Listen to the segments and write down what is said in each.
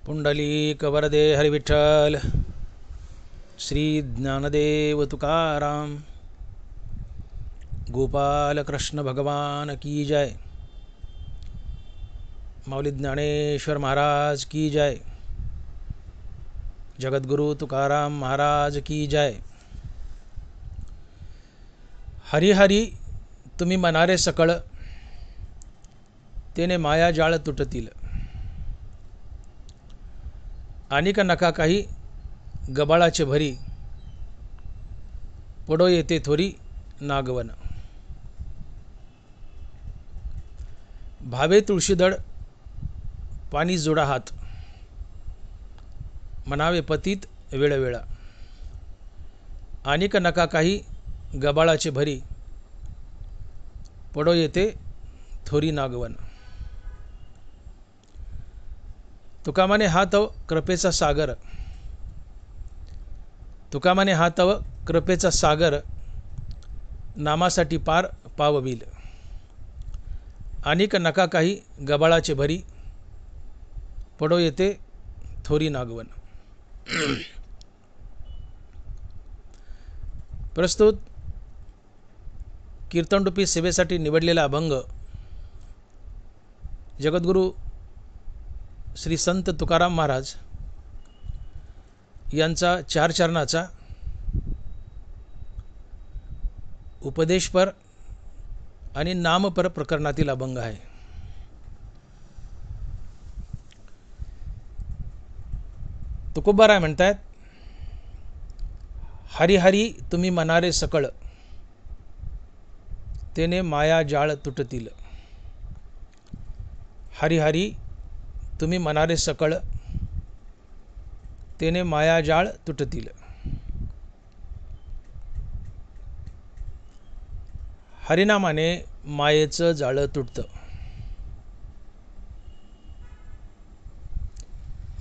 पुंडलिक वरदे हरिविठ्ठल श्री ज्ञानदेव तुकाराम गोपाल कृष्ण भगवान की जय। माऊली ज्ञानेश्वर महाराज की जय। जगद्गुरु तुकाराम महाराज की जय। हरी हरी तुम्ही मनारे सकळ, तेने माया जाळ तुटतील। अनिक नका काही गबाळाचे भरी, पडो येते थोरी नागवन। भावे तुळशीदळ पाणी जोडा हात, म्हणावे पतीत वेळवेळा। अनिक नका काही गबाळाचे भरी, पडो येते थोरी नागवन। तुकामाने हा तव कृपेचा सागर, तुकामाने हा तव कृपेचा सागर, नामासाठी पार पावविल। अनिक नका काही गबाळाचे भरी, पडो येते थोरी नागवन। प्रस्तुत कीर्तनरूपी सेवेसाठी निवडलेला अभंग जगद्गुरु श्री संत तुकाराम महाराज यांचा चार चरणाचा उपदेशपर आणि नामपर प्रकरणातील अभंग आहे। तुकोबाराय म्हणतात, हरी हरी तुम्ही मनारे सकळ, तेने माया जाळ तुटतील। हरी हरी तुम्ही मनारे सकळ, तेने माया जाळ तुटतील। हरिनामाने मायेचं जाळं तुटतं।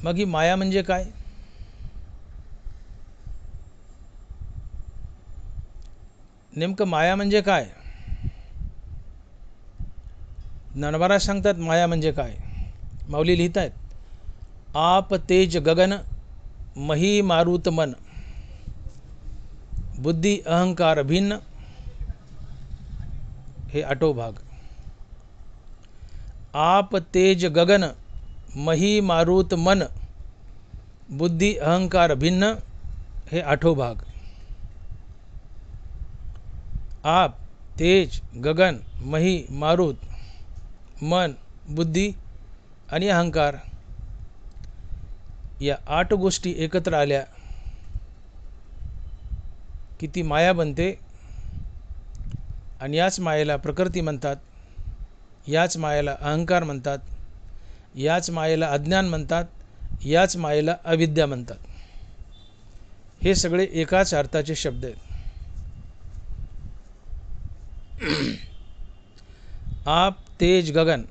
मग ही माया म्हणजे काय? नेमकं माया म्हणजे काय? ज्ञानोबा सांगतात माया म्हणजे काय। माऊली लिहित आहेत, आप तेज गगन मही मारुत मन, बुद्धी अहंकार भिन्न हे आठो भाग। आप तेज गगन मही मारुत मन, बुद्धी अहंकार भिन्न हे आठो भाग। आप तेज गगन मही मारुत मन बुद्धी आणि अहंकार या 8 गोष्टी एकत्र आल्या की ती माया बनते। आणि याच मायेला प्रकृती म्हणतात, याच मायेला अहंकार म्हणतात, याच मायेला अज्ञान म्हणतात, याच मायेला अविद्या म्हणतात। हे सगळे एकाच अर्थाचे शब्द आहेत। आप तेज गगन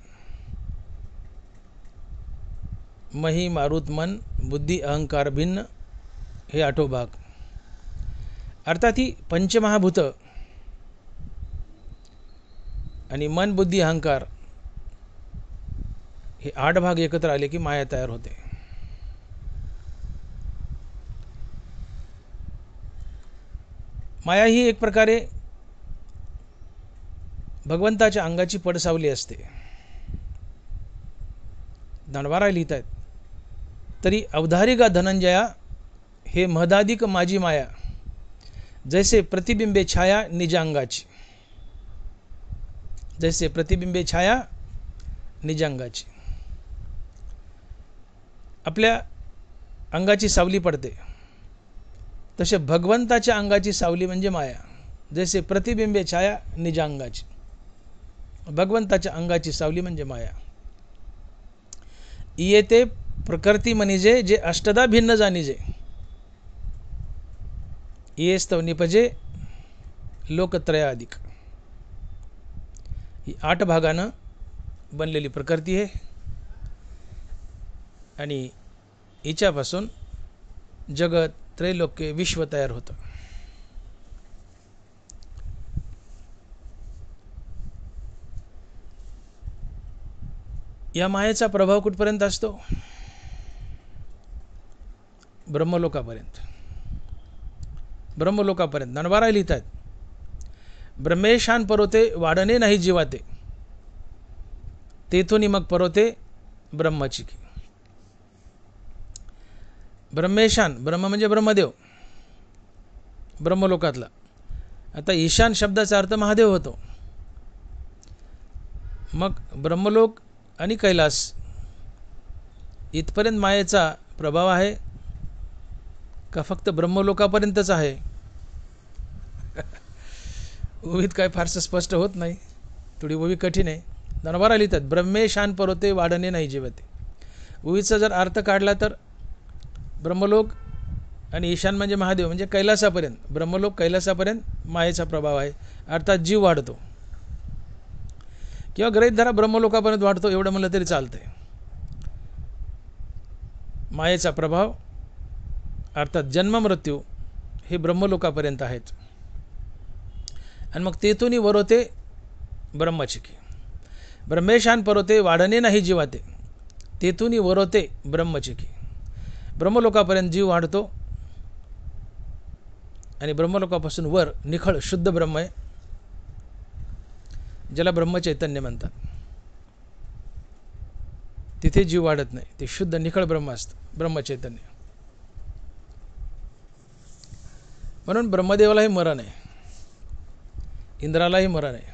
मही मारुत मन बुद्धी अहंकार भिन्न हे आठो भाग। अर्थात ही पंचमहाभूत आणि मन बुद्धी अहंकार हे 8 भाग एकत्र आले की माया तयार होते। माया ही एक प्रकारे भगवंताच्या अंगाची पडसावली असते। ज्ञानोबा लिहित आहेत, तरी अवधारिका धनंजया हे महदाधिक माझी माया, जैसे प्रतिबिंबे छाया निजांगाची। जैसे प्रतिबिंबे छाया निजांगाची। आपल्या अंगाची सावली पडते, तसे भगवंताच्या अंगाची सावली म्हणजे माया। जैसे प्रतिबिंबे छाया निजांगाची, भगवंताच्या अंगाची सावली म्हणजे माया। येते प्रकृती मनिजे जे अष्टदा भिन्न जाणिजे, येस्तव निपजे लोकत्रयाधिक। ही 8 भागानं बनलेली प्रकृती आहे आणि हिच्यापासून जगत त्रैलोक्य विश्व तयार होतं। या मायेचा प्रभाव कुठपर्यंत असतो? ब्रह्मलोकापर्यंत. ब्रह्मलोकापर्यंत ज्ञानवाराय लिहितात, ब्रह्मेशान परोते वाढणे नाही जीवाते, तेथून मग परोते ब्रह्मचिकी. ब्रह्मेशान, ब्रह्म म्हणजे ब्रह्मदेव, ब्रह्मलोकातला. आता ईशान शब्दाचा अर्थ महादेव होतो. मग ब्रह्मलोक आणि कैलास इथपर्यंत मायेचा प्रभाव आहे का फक्त ब्रह्मलोकापर्यंतच आहे? ओवीत काय फारसं स्पष्ट होत नाही, थोडी ओवी कठीण आहे. ज्ञानवाराय लिहितात, ब्रह्मेशान परोते वाढणे नाही जीवते. ओवीचा जर अर्थ काढला तर ब्रह्मलोक आणि ईशान म्हणजे महादेव म्हणजे कैलासापर्यंत, ब्रह्मलोक कैलासापर्यंत मायेचा प्रभाव आहे, अर्थात जीव वाढतो. किंवा गृहीत धरा ब्रह्मलोकापर्यंत वाढतो एवढं म्हणलं तरी चालतंय. मायेचा प्रभाव अर्थात जन्म मृत्यू हे ब्रह्मलोकापर्यंत आहेत. आणि मग तेथून वरोते ब्रह्मचिकी. ब्रह्मेशान परोते वाढणे नाही जीवाते, तेथून वरोते ब्रह्मचिकी. ब्रह्मलोकापर्यंत जीव वाढतो आणि ब्रह्मलोकापासून वर निखळ शुद्ध ब्रह्म आहे, ज्याला ब्रह्मचैतन्य म्हणतात. तिथे जीव वाढत नाही, ते शुद्ध निखळ ब्रह्म असतं, ब्रह्मचैतन्य. म्हणून ब्रह्मदेवालाही मरण आहे, इंद्रालाही मरण आहे.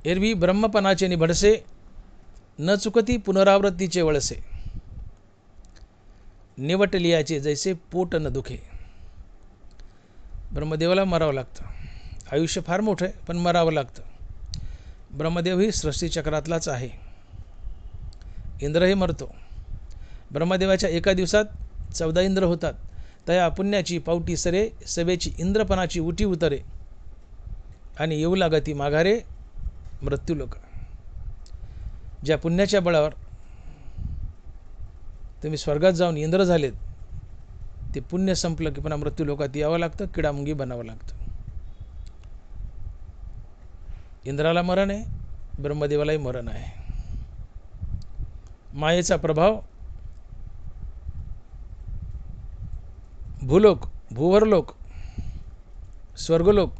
एरवी ब्रह्मपणाचे निभडसे, न चुकती पुनरावृत्तीचे वळसे, निवटलियाचे जैसे पोट न दुखे. ब्रह्मदेवाला मरावं लागतं. आयुष्य फार मोठं आहे पण मरावं लागतं. ब्रह्मदेव ही सृष्टीचक्रातलाच आहे. इंद्रही मरतो. ब्रह्मदेवाच्या एका दिवसात 14 इंद्र होतात. तया पुण्याची पावटी सरे, सवेची इंद्रपणाची उटी उतरे, आणि येऊ लागती माघारे मृत्यूलोक. ज्या पुण्याच्या बळावर तुम्ही स्वर्गात जाऊन इंद्र झालेत, ते पुण्य संपलं की पुन्हा मृत्यूलोकात यावं लागतं, किडामुंगी बनावं लागतं. इंद्राला मरण आहे, ब्रह्मदेवालाही मरण आहे. मायेचा प्रभाव भूलोक, भूवरलोक, स्वर्गलोक,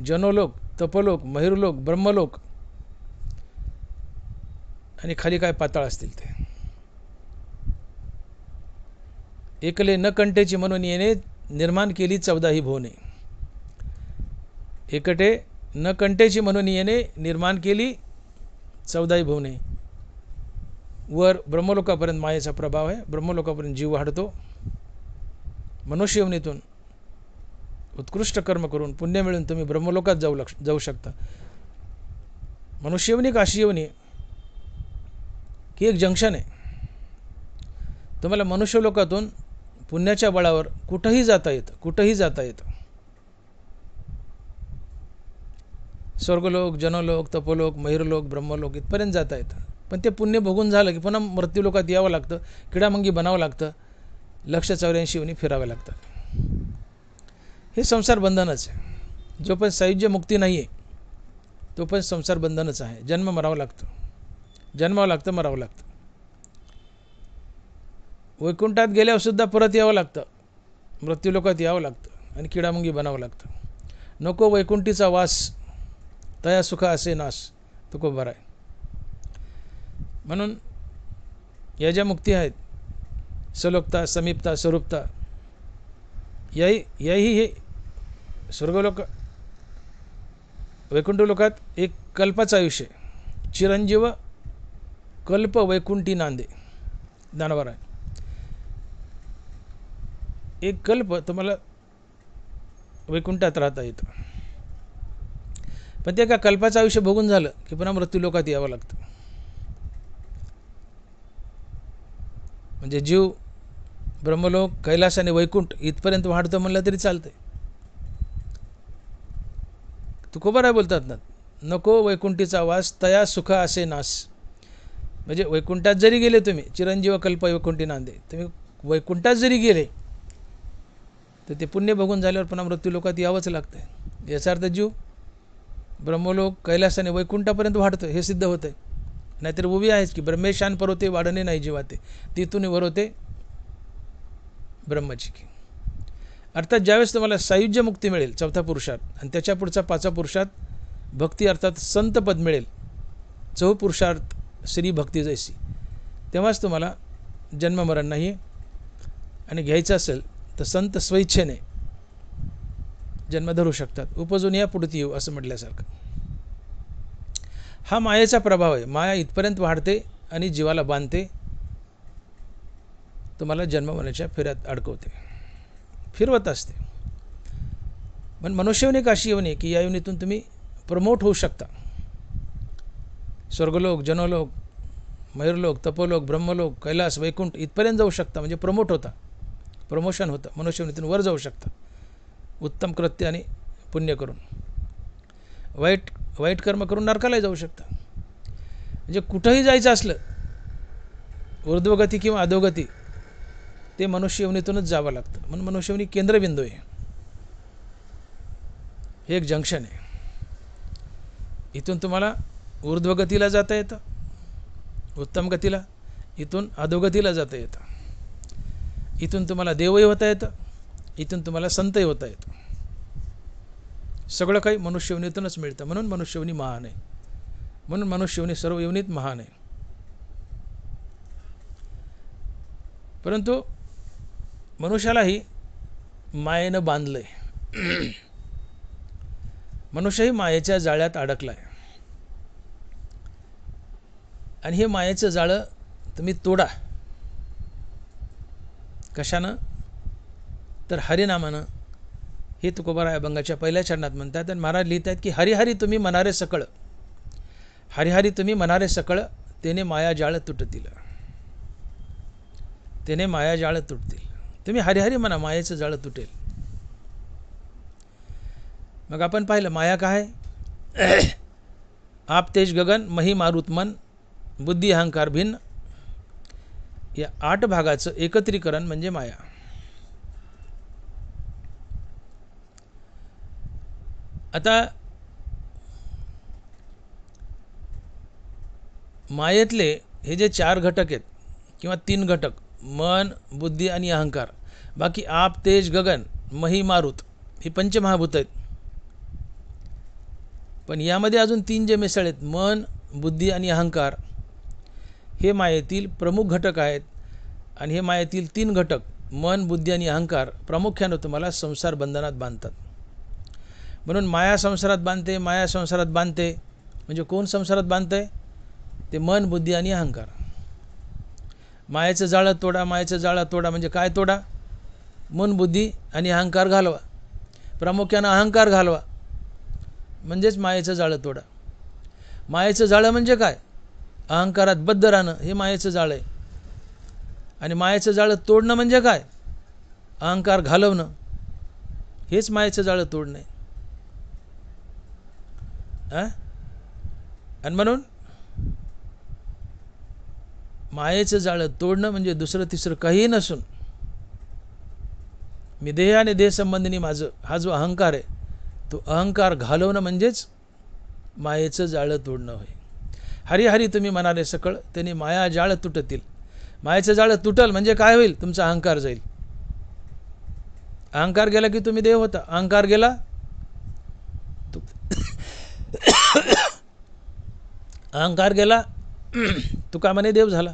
जनोलोक, तपलोक, महिरलोक, ब्रह्मलोक आणि खाली काय पाताळ असतील ते. एकले न कंटेची म्हणून येणे, निर्माण केली 14 ही भुवने. एकटे न कंटेची म्हणून येणे, निर्माण केली 14 ही भुवने. वर ब्रह्मलोकापर्यंत मायेचा प्रभाव आहे, ब्रह्मलोकापर्यंत जीव वाढतो. मनुष्ययोनीतून उत्कृष्ट कर्म करून पुण्य मिळून तुम्ही ब्रह्मलोकात जाऊ शकता. मनुष्ययोनी काशी योनी की एक जंक्शन आहे. तुम्हाला मनुष्यलोकातून पुण्याच्या बळावर कुठंही जाता येतं, कुठंही जाता येतं. स्वर्गलोक, जनलोक, तपोलोक, महिरलोक, ब्रह्मलोक इथपर्यंत जाता येतं. पण ते पुण्य भोगून झालं की पुन्हा मृत्यूलोकात यावं लागतं, किडामुंगी बनावं लागतं, 184 योनी फिराव्या लागतात. हे संसार बंधनच आहे. जोपर्यंत सायुज्य मुक्ती नाही आहे तोपर्यंत संसार बंधनच आहे. जन्म मरावं लागतं, जन्मावं लागतं, मरावं लागतं. वैकुंठात गेल्यावर सुद्धा परत यावं लागतं, मृत्यूलोकात यावं लागतं आणि किडामुंगी बनावं लागतं. नको वैकुंठीचा वास, तया सुख असे नाश, तुकोबार आहे. म्हणून या ज्या मुक्ती आहेत, सलोकता, समीपता, स्वरूपता, याही हे स्वर्गलोक, वैकुंठ लोकात एक कल्पाचं आयुष्य, चिरंजीव कल्प वैकुंठी नांदे. ज्ञानवाराय, एक कल्प तुम्हाला वैकुंठात राहता येतं. पण ते एका कल्पाचं आयुष्य भोगून झालं की पुन्हा मृत्यूलोकात यावं लागतं. म्हणजे जीव ब्रह्मलोक, कैलास आणि वैकुंठ इथपर्यंत वाढतं म्हणलं तरी चालतंय. तुकोबाराय बोलतात ना, नको वैकुंठीचा वास, तया सुख असे नास. म्हणजे वैकुंठात जरी गेले तुम्ही, चिरंजीव कल्प वैकुंठी नांदे, तुम्ही वैकुंठात जरी गेले तर ते पुण्य भोगून झाल्यावर पुन्हा मृत्यूलोकात यावंच लागतंय. याचा अर्थ जीव ब्रह्मलोक, कैलास आणि वैकुंठापर्यंत वाढतं हे सिद्ध होतंय. नाहीतर उभी आहेच की ब्रह्मेशान परोते वाढणे नाही जीवाते, तिथून वरोते ब्रह्मची. अर्थात ज्यावेळेस तुम्हाला सायुज्य मुक्ती मिळेल, चौथा पुरुषार्थ, आणि त्याच्या पुढचा पाचवा पुरुषार्थ भक्ती अर्थात संतपद मिळेल, चौपुरुषार्थ श्री भक्ती जैसी, तेव्हाच तुम्हाला जन्ममरण नाही. आणि घ्यायचं असेल तर संत स्वइच्छेने जन्म धरू शकतात. उपजून या पुढती येऊ असं म्हटल्यासारखं. हा मायेचा प्रभाव आहे. माया इथपर्यंत वाढते आणि जीवाला बांधते, तुम्हाला जन्ममरणाच्या फेऱ्यात अडकवते, फिरवत असते. पण मनुष्ययोनी अशी योनी की या योनीतून तुम्ही प्रमोट होऊ शकता. स्वर्गलोक, जनलोक, मयूरलोक, तपोलोक, ब्रह्मलोक, कैलास, वैकुंठ इथपर्यंत जाऊ शकता. म्हणजे प्रमोट होता, प्रमोशन होतं. मनुष्ययोनीतून वर जाऊ शकता उत्तम कृत्य आणि पुण्य करून. वाईट कर्म करून नरकाला जाऊ शकता. म्हणजे कुठंही जायचं असलं, ऊर्ध्वगती किंवा अधोगती, ते मनुष्ययोनीतूनच जावं लागतं. म्हणून मनुष्ययोनी केंद्रबिंदू आहे, हे एक जंक्शन आहे. इथून तुम्हाला ऊर्ध्वगतीला जाता येतं, उत्तम गतीला, इथून अधोगतीला जाता येतं. इथून तुम्हाला देवही होता येतं, इथून तुम्हाला संतही होता येतं. सगळं काही मनुष्ययोनीतूनच मिळतं. म्हणून मनुष्ययोनी महान आहे. म्हणून मनुष्ययोनी सर्व योनीत महान आहे. परंतु मनुष्यालाही मायेनं बांधलंय. मनुष्यही मायेच्या जाळ्यात अडकलाय. आणि हे मायेचं जाळं तुम्ही तोडा. कशानं? तर हरिनामानं. हे तुकोबाराय अभंगाच्या पहिल्या चरणात म्हणतात. आणि महाराज लिहित आहेत की हरिहरी तुम्ही मनारे सकळ, हरिहरी तुम्ही मनारे सकळ, तेने माया जाळ तुटतील, तेने माया जाळ तुटतील. तुम्ही हरिहरी म्हणा, मायेचं जाळ तुटेल. मग आपण पाहिलं माया काय? आप तेज गगन, मही मारुत मन, बुद्धी अहंकार भिन्न, या 8 भागाचं एकत्रीकरण म्हणजे माया. आता मायेतले हे जे 4 घटक आहेत किंवा 3 घटक, मन, बुद्धी आणि अहंकार, बाकी आप तेज गगन मही मारुत ही पंचमहाभूत आहेत. पण यामध्ये अजून 3 जे मिसळ आहेत, मन, बुद्धी आणि अहंकार, हे मायेतील प्रमुख घटक आहेत. आणि हे मायेतील 3 घटक, मन, बुद्धी आणि अहंकार, प्रामुख्यानं तुम्हाला संसार बंधनात बांधतात. म्हणून माया संसारात बांधते, माया संसारात बांधते. म्हणजे कोण संसारात बांधतंय? ते मन, बुद्धी आणि अहंकार. मायेचं जाळं तोडा, मायेचं जाळं तोडा. म्हणजे काय तोडा? मन, बुद्धी आणि अहंकार घालवा, प्रामुख्यानं अहंकार घालवा, म्हणजेच मायेचं जाळं तोडा. मायेचं जाळं म्हणजे काय? अहंकारात बद्ध राहणं, हे मायेचं जाळं आहे. आणि मायेचं जाळं तोडणं म्हणजे काय? अहंकार घालवणं, हेच मायेचं जाळं तोडणं आहे. आणि म्हणून मायेचं जाळं तोडणं म्हणजे दुसरं तिसरं काही नसून मी देह आणि देह संबंधिनी माझं, हा जो अहंकार आहे, तो अहंकार घालवणं म्हणजेच मायेचं जाळं तोडणं होय. हरिहरी तुम्ही म्हणाले सकळ, त्यांनी माया जाळ तुटतील. मायेचं जाळं तुटल म्हणजे काय होईल? तुमचा अहंकार जाईल. अहंकार गेला की तुम्ही देव होता, अहंकार गेला अहंकार गेला तुका म्हणे देव झाला.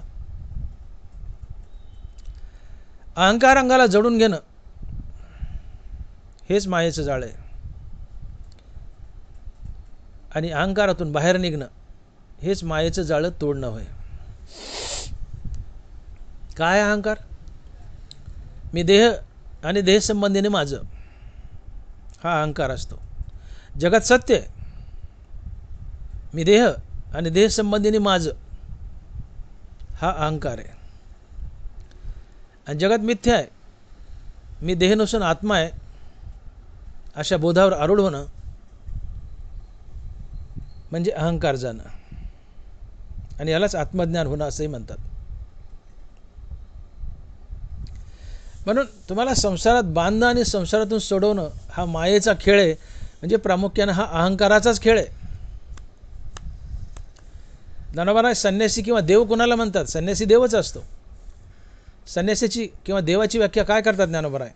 अहंकार अंगाला जडून घेणं हेच मायेचं जाळ आहे. आणि अहंकारातून बाहेर निघणं हेच मायेचं जाळं तोडणं होय. काय अहंकार? मी देह आणि देह संबंधीने माझं, हा अहंकार असतो. जगात सत्य आहे, मी देह आणि देह संबंधीने माझं, हा अहंकार आहे. आणि जगात मिथ्या आहे, मी देह नसून आत्मा आहे, अशा बोधावर आरूढ होणं म्हणजे अहंकार जाणं. आणि यालाच आत्मज्ञान होणं असंही म्हणतात. म्हणून तुम्हाला संसारात बांधणं आणि संसारातून सोडवणं हा मायेचा खेळ आहे. म्हणजे प्रामुख्यानं हा अहंकाराचाच खेळ आहे. ज्ञानोबा संन्यासी किंवा देव कोणाला म्हणतात? संन्यासी देवच असतो. संन्यासाची किंवा देवाची व्याख्या काय करतात ज्ञानोबराय?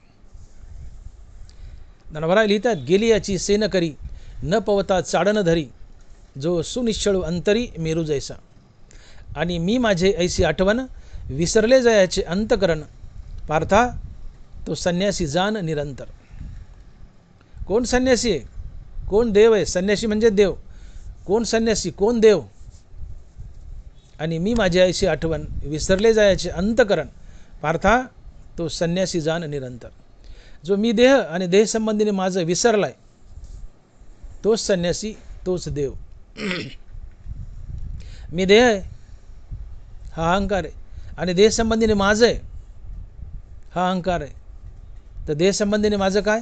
ज्ञानोबराय लिहितात, गेली याची सेन करी न पवता चाडन धरी, जो सुनिश्चळू अंतरी मेरू जैसा. आणि मी माझे ऐसी आठवण, विसरले जयाचे अंतकरण, पार्था तो संन्यासी जाण निरंतर. कोण संन्यासी आहे? कोण देव आहे? संन्यासी म्हणजे देव. कोण संन्यासी? कोण देव? आणि मी माझी ऐसी आठवण, विसरले जायाचे अंतकरण, पार्था तो संन्यासी जाण निरंतर. जो मी देह आणि देह संबंधीने माझं विसरलाय, तोच संन्यासी, तोच देव. मी देह आहे, हा अहंकार आहे, आणि देह संबंधीने माझं आहे, हा अहंकार आहे. तर देह संबंधीने माझं काय?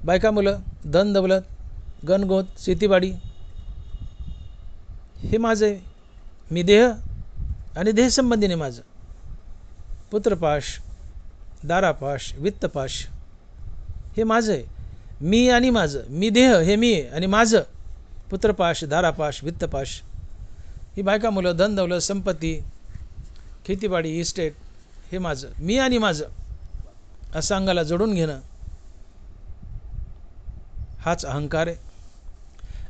बायका मुलं, धन दौलत, गणगोत, शेतीबाडी, हे माझं आहे. मी देह आणि देह संबंधीने माझं. पुत्रपाश, दारापाश, वित्तपाश, हे माझं आहे. मी आणि माझं. मी देह हे मी आहे, आणि माझं पुत्रपाश, दारापाश, वित्तपाश, ही बायका मुलं, धन दौलत, संपत्ती, खेतीबाडी, इस्टेट, हे माझं. मी आणि माझं असं अंगाला जोडून घेणं, हाच अहंकार आहे.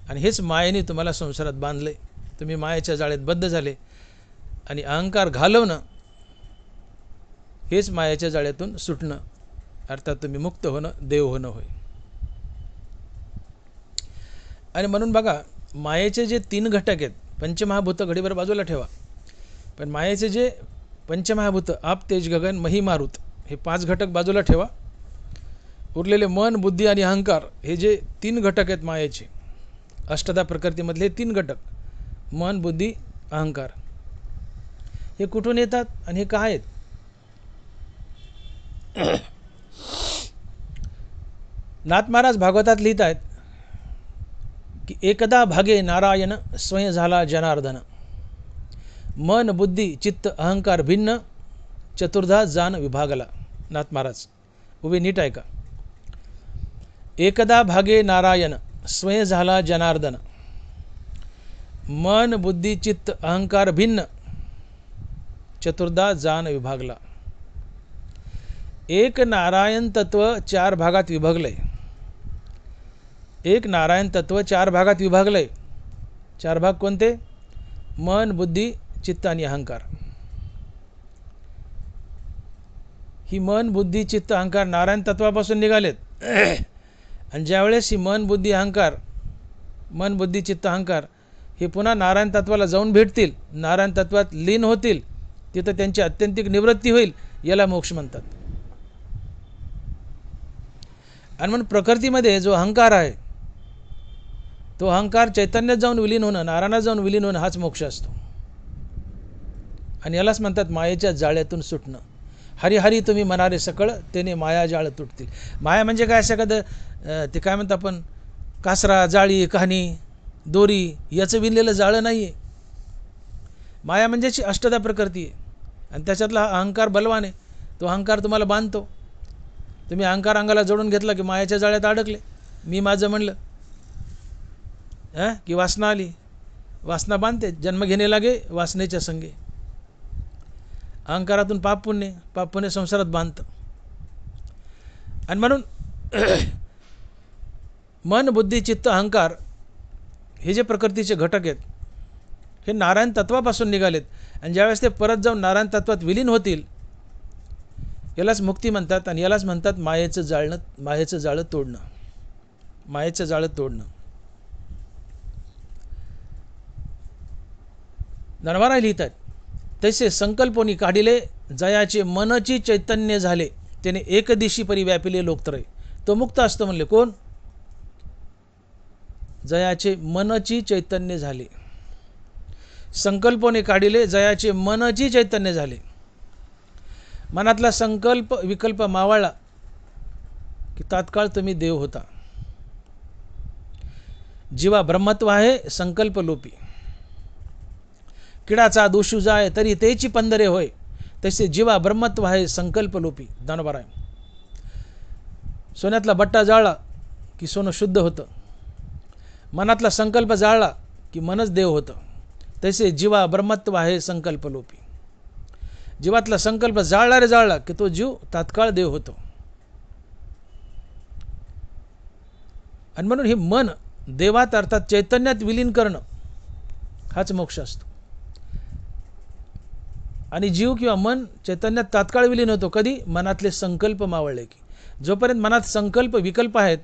आणि हेच मायेने तुम्हाला संसारात बांधले. तुम्ही मायेच्या जाळ्यात बद्ध झाले, आणि अहंकार घालवणं हेच मायेच्या जाळ्यातून सुटणं, अर्थात तुम्ही मुक्त होणं, देव होणं होय. आणि म्हणून बघा, मायेचे जे 3 घटक आहेत, पंचमहाभूत घडीभर बाजूला ठेवा, पण मायेचे जे पंचमहाभूत आप, तेज, गगन, मही, मारुत, हे 5 घटक बाजूला ठेवा. उरलेले मन, बुद्धी आणि अहंकार, हे जे 3 घटक आहेत मायेचे, अष्टधा प्रकृतीमधले 3 घटक, मन, बुद्धी, अहंकार, हे कुठून येतात आणि हे काय आहेत? नाथ महाराज भागवतात लिहित आहेत की एकदा भागे नारायण स्वयं झाला जनार्दन, मन, बुद्धी, चित्त, अहंकार भिन्न, चतुर्धा जान विभागला. नाथ महाराज उभे नीट ऐका. एकदा भागे नारायण स्वयं झाला जनार्दन, मन, बुद्धी, चित्त, अहंकार भिन्न, चतुर्धा जान विभागला. एक नारायण तत्व 4 भागात विभागलंय. एक नारायण तत्व 4 भागात विभागलंय. 4 भाग कोणते? मन, बुद्धी, चित्त आणि अहंकार. ही मन, बुद्धी, चित्त, अहंकार नारायण तत्वापासून निघालेत. आणि ज्यावेळेस ही मन, बुद्धी, अहंकार, मन, बुद्धी, चित्त, अहंकार हे पुन्हा नारायण तत्वाला जाऊन भेटतील, नारायण तत्वात लीन होतील, तिथं त्यांची अत्यंतिक निवृत्ती होईल, याला मोक्ष म्हणतात. आणि म्हणून प्रकृतीमध्ये जो अहंकार आहे, तो अहंकार चैतन्यात जाऊन विलीन होणं, नारायणात जाऊन विलीन होणं, हाच मोक्ष असतो. आणि यालाच म्हणतात मायेच्या जाळ्यातून सुटणं. हरी हरी तुम्ही म्हणारे सकळ, त्याने माया जाळ तुटतील. माया म्हणजे काय? असं एखादं ते काय म्हणतात आपण, कासरा, जाळी, कहाणी, दोरी, याचं विणलेलं जाळं नाही आहे. माया म्हणजे अष्टधा प्रकृती आहे, आणि त्याच्यातला अहंकार बलवान आहे. तो अहंकार तुम्हाला बांधतो. तुम्ही अहंकार अंगाला जोडून घेतला की मायाच्या जाळ्यात अडकले. मी माझं म्हणलं की वासना आली, वासना बांधते, जन्म घेणे लागे वासनेच्या संगे. अहंकारातून पाप पुण्य संसारात बांधतं. आणि म्हणून मन, बुद्धी, चित्त, अहंकार हे जे प्रकृतीचे घटक आहेत, हे नारायण तत्वापासून निघालेत. आणि ज्यावेळेस ते परत जाऊन नारायण तत्वात विलीन होतील, यालाच मुक्ती म्हणतात. आणि यालाच म्हणतात मायेचं जाळं तोडणं. मायेचं जाळं तोडणं. नरवारा लिहितात, तैसे संकल्पोनी काढिले जयाचे मनची चैतन्य झाले, त्याने एकदिशी परी व्यापिले लोकत्रय. तो मुक्त असतो म्हणले. कोण? जयाचे मनची चैतन्य झाले. संकल्पोने काढिले जयाचे मनची चैतन्य झाले. मनातला संकल्प विकल्प मावळला की तात्काळ तुम्ही देव होता. जीवा ब्रह्मत्व आहे, संकल्प लोपी. किडाचा दोषू जाय तरी तेची पंधरे होय, तसे जीवा ब्रह्मत्व आहे, संकल्प लोपी. दानोबा आहे. सोन्यातला बट्टा जाळला की सोनं शुद्ध होतं. मनातला संकल्प जाळला की मनच देव होतं. तसे जीवा ब्रह्मत्व आहे, संकल्प लोपी. जीवातला संकल्प जाळला रे जाळला की तो जीव तात्काळ देव होतो. आणि म्हणून हे मन देवात अर्थात चैतन्यात विलीन करणं हाच मोक्ष असतो. आणि जीव किंवा मन चैतन्यात तात्काळ विलीन होतो कधी? मनातले संकल्प मावळले की. जोपर्यंत मनात संकल्प विकल्प आहेत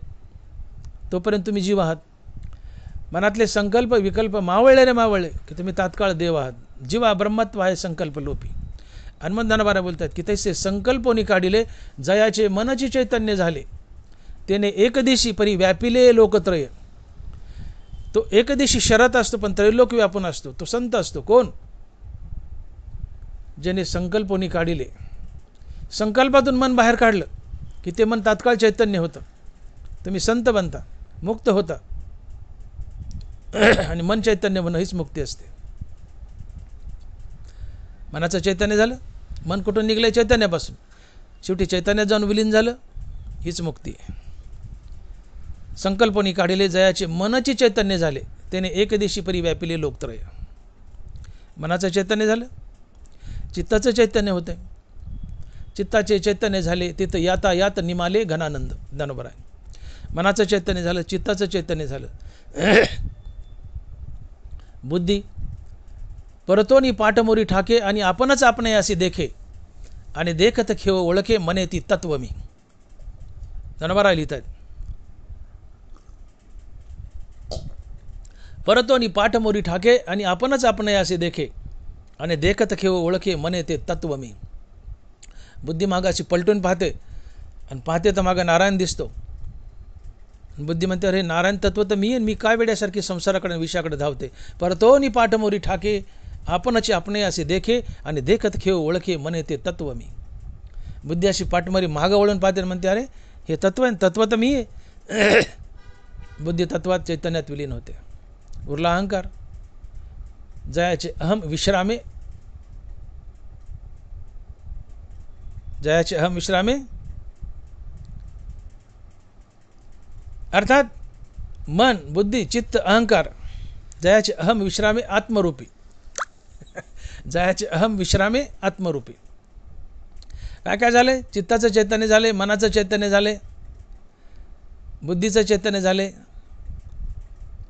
तोपर्यंत तुम्ही जीव आहात. मनातले संकल्प विकल्प मावळले रे मावळले की तुम्ही तात्काळ देव आहात. जीवा ब्रह्मत्व आहे संकल्प लोपी. हनुमान ज्ञानोबा बोलतात की तैसे संकल्पोनी काढिले जयाचे मनची चैतन्य झाले त्याने एकदिशी परी व्यापिले लोकत्रय. तो एकदिशी शरत असतो पण त्रैलोक व्यापून असतो. तो संत असतो. कोण? ज्याने संकल्पोनी काढिले. संकल्पातून मन बाहेर काढलं की ते मन तात्काळ चैतन्य होतं. तुम्ही संत बनता, मुक्त होता. आणि मन चैतन्य बनणं हीच मुक्ती असते. मनाचं चैतन्य झालं, मन कुठून निघलंय? चैतन्यापासून. शेवटी चैतन्यात जाऊन विलीन झालं, हीच मुक्ती आहे. संकल्पनी काढिले जयाचे मनची चैतन्य झाले त्याने एकदिशी परी व्यापिले लोकत्रय. मनाचं चैतन्य झालं, चित्ताचं चैतन्य होते. चित्ताचे चैतन्य झाले तिथं याता यात निमाले घनानंद. ज्ञानोबा आहे. मनाचं चैतन्य झालं, चित्ताचं चैतन्य झालं. बुद्धी परतोनी पाठमोरी ठाके आणि आपणच आपणे असे देखे आणि देखत खेव ओळखे मने ती तत्व मी. ज्ञानोबा लिहित आहेत. परतोनी पाठमोरी ठाके आणि आपणच आपणे असे देखे आणि देखत खेव ओळखे मने ते तत्व मी. बुद्धी मागाशी पलटून पाहते आणि पाहते तर मागं नारायण दिसतो. बुद्धी म्हणते अरे नारायण तत्व तर मी आहे, मी काय वेड्यासारखी संसाराकडे विषयाकडे धावते. परतोनी पाठमोरी ठाके आपणच आपणे असे देखे आणि देखत खेव ओळखे मने ते तत्व मी. बुद्धी अशी पाठमोरी मागं वळून पाहते म्हणते अरे हे तत्व आहे, तत्व तर मी आहे. बुद्धी तत्वात चैतन्यात विलीन होते. उरला अहंकार. जयाचे अहम विश्रामे. जयाचे अहम विश्रामे अर्थात मन बुद्धी चित्त अहंकार जयाचे अहम विश्रामे आत्मरूपी. जयाचे अहम विश्रामे आत्मरूपी. काय काय झाले? चित्ताचं चैतन्य झाले, मनाचं चैतन्य झाले, बुद्धीचं चैतन्य झाले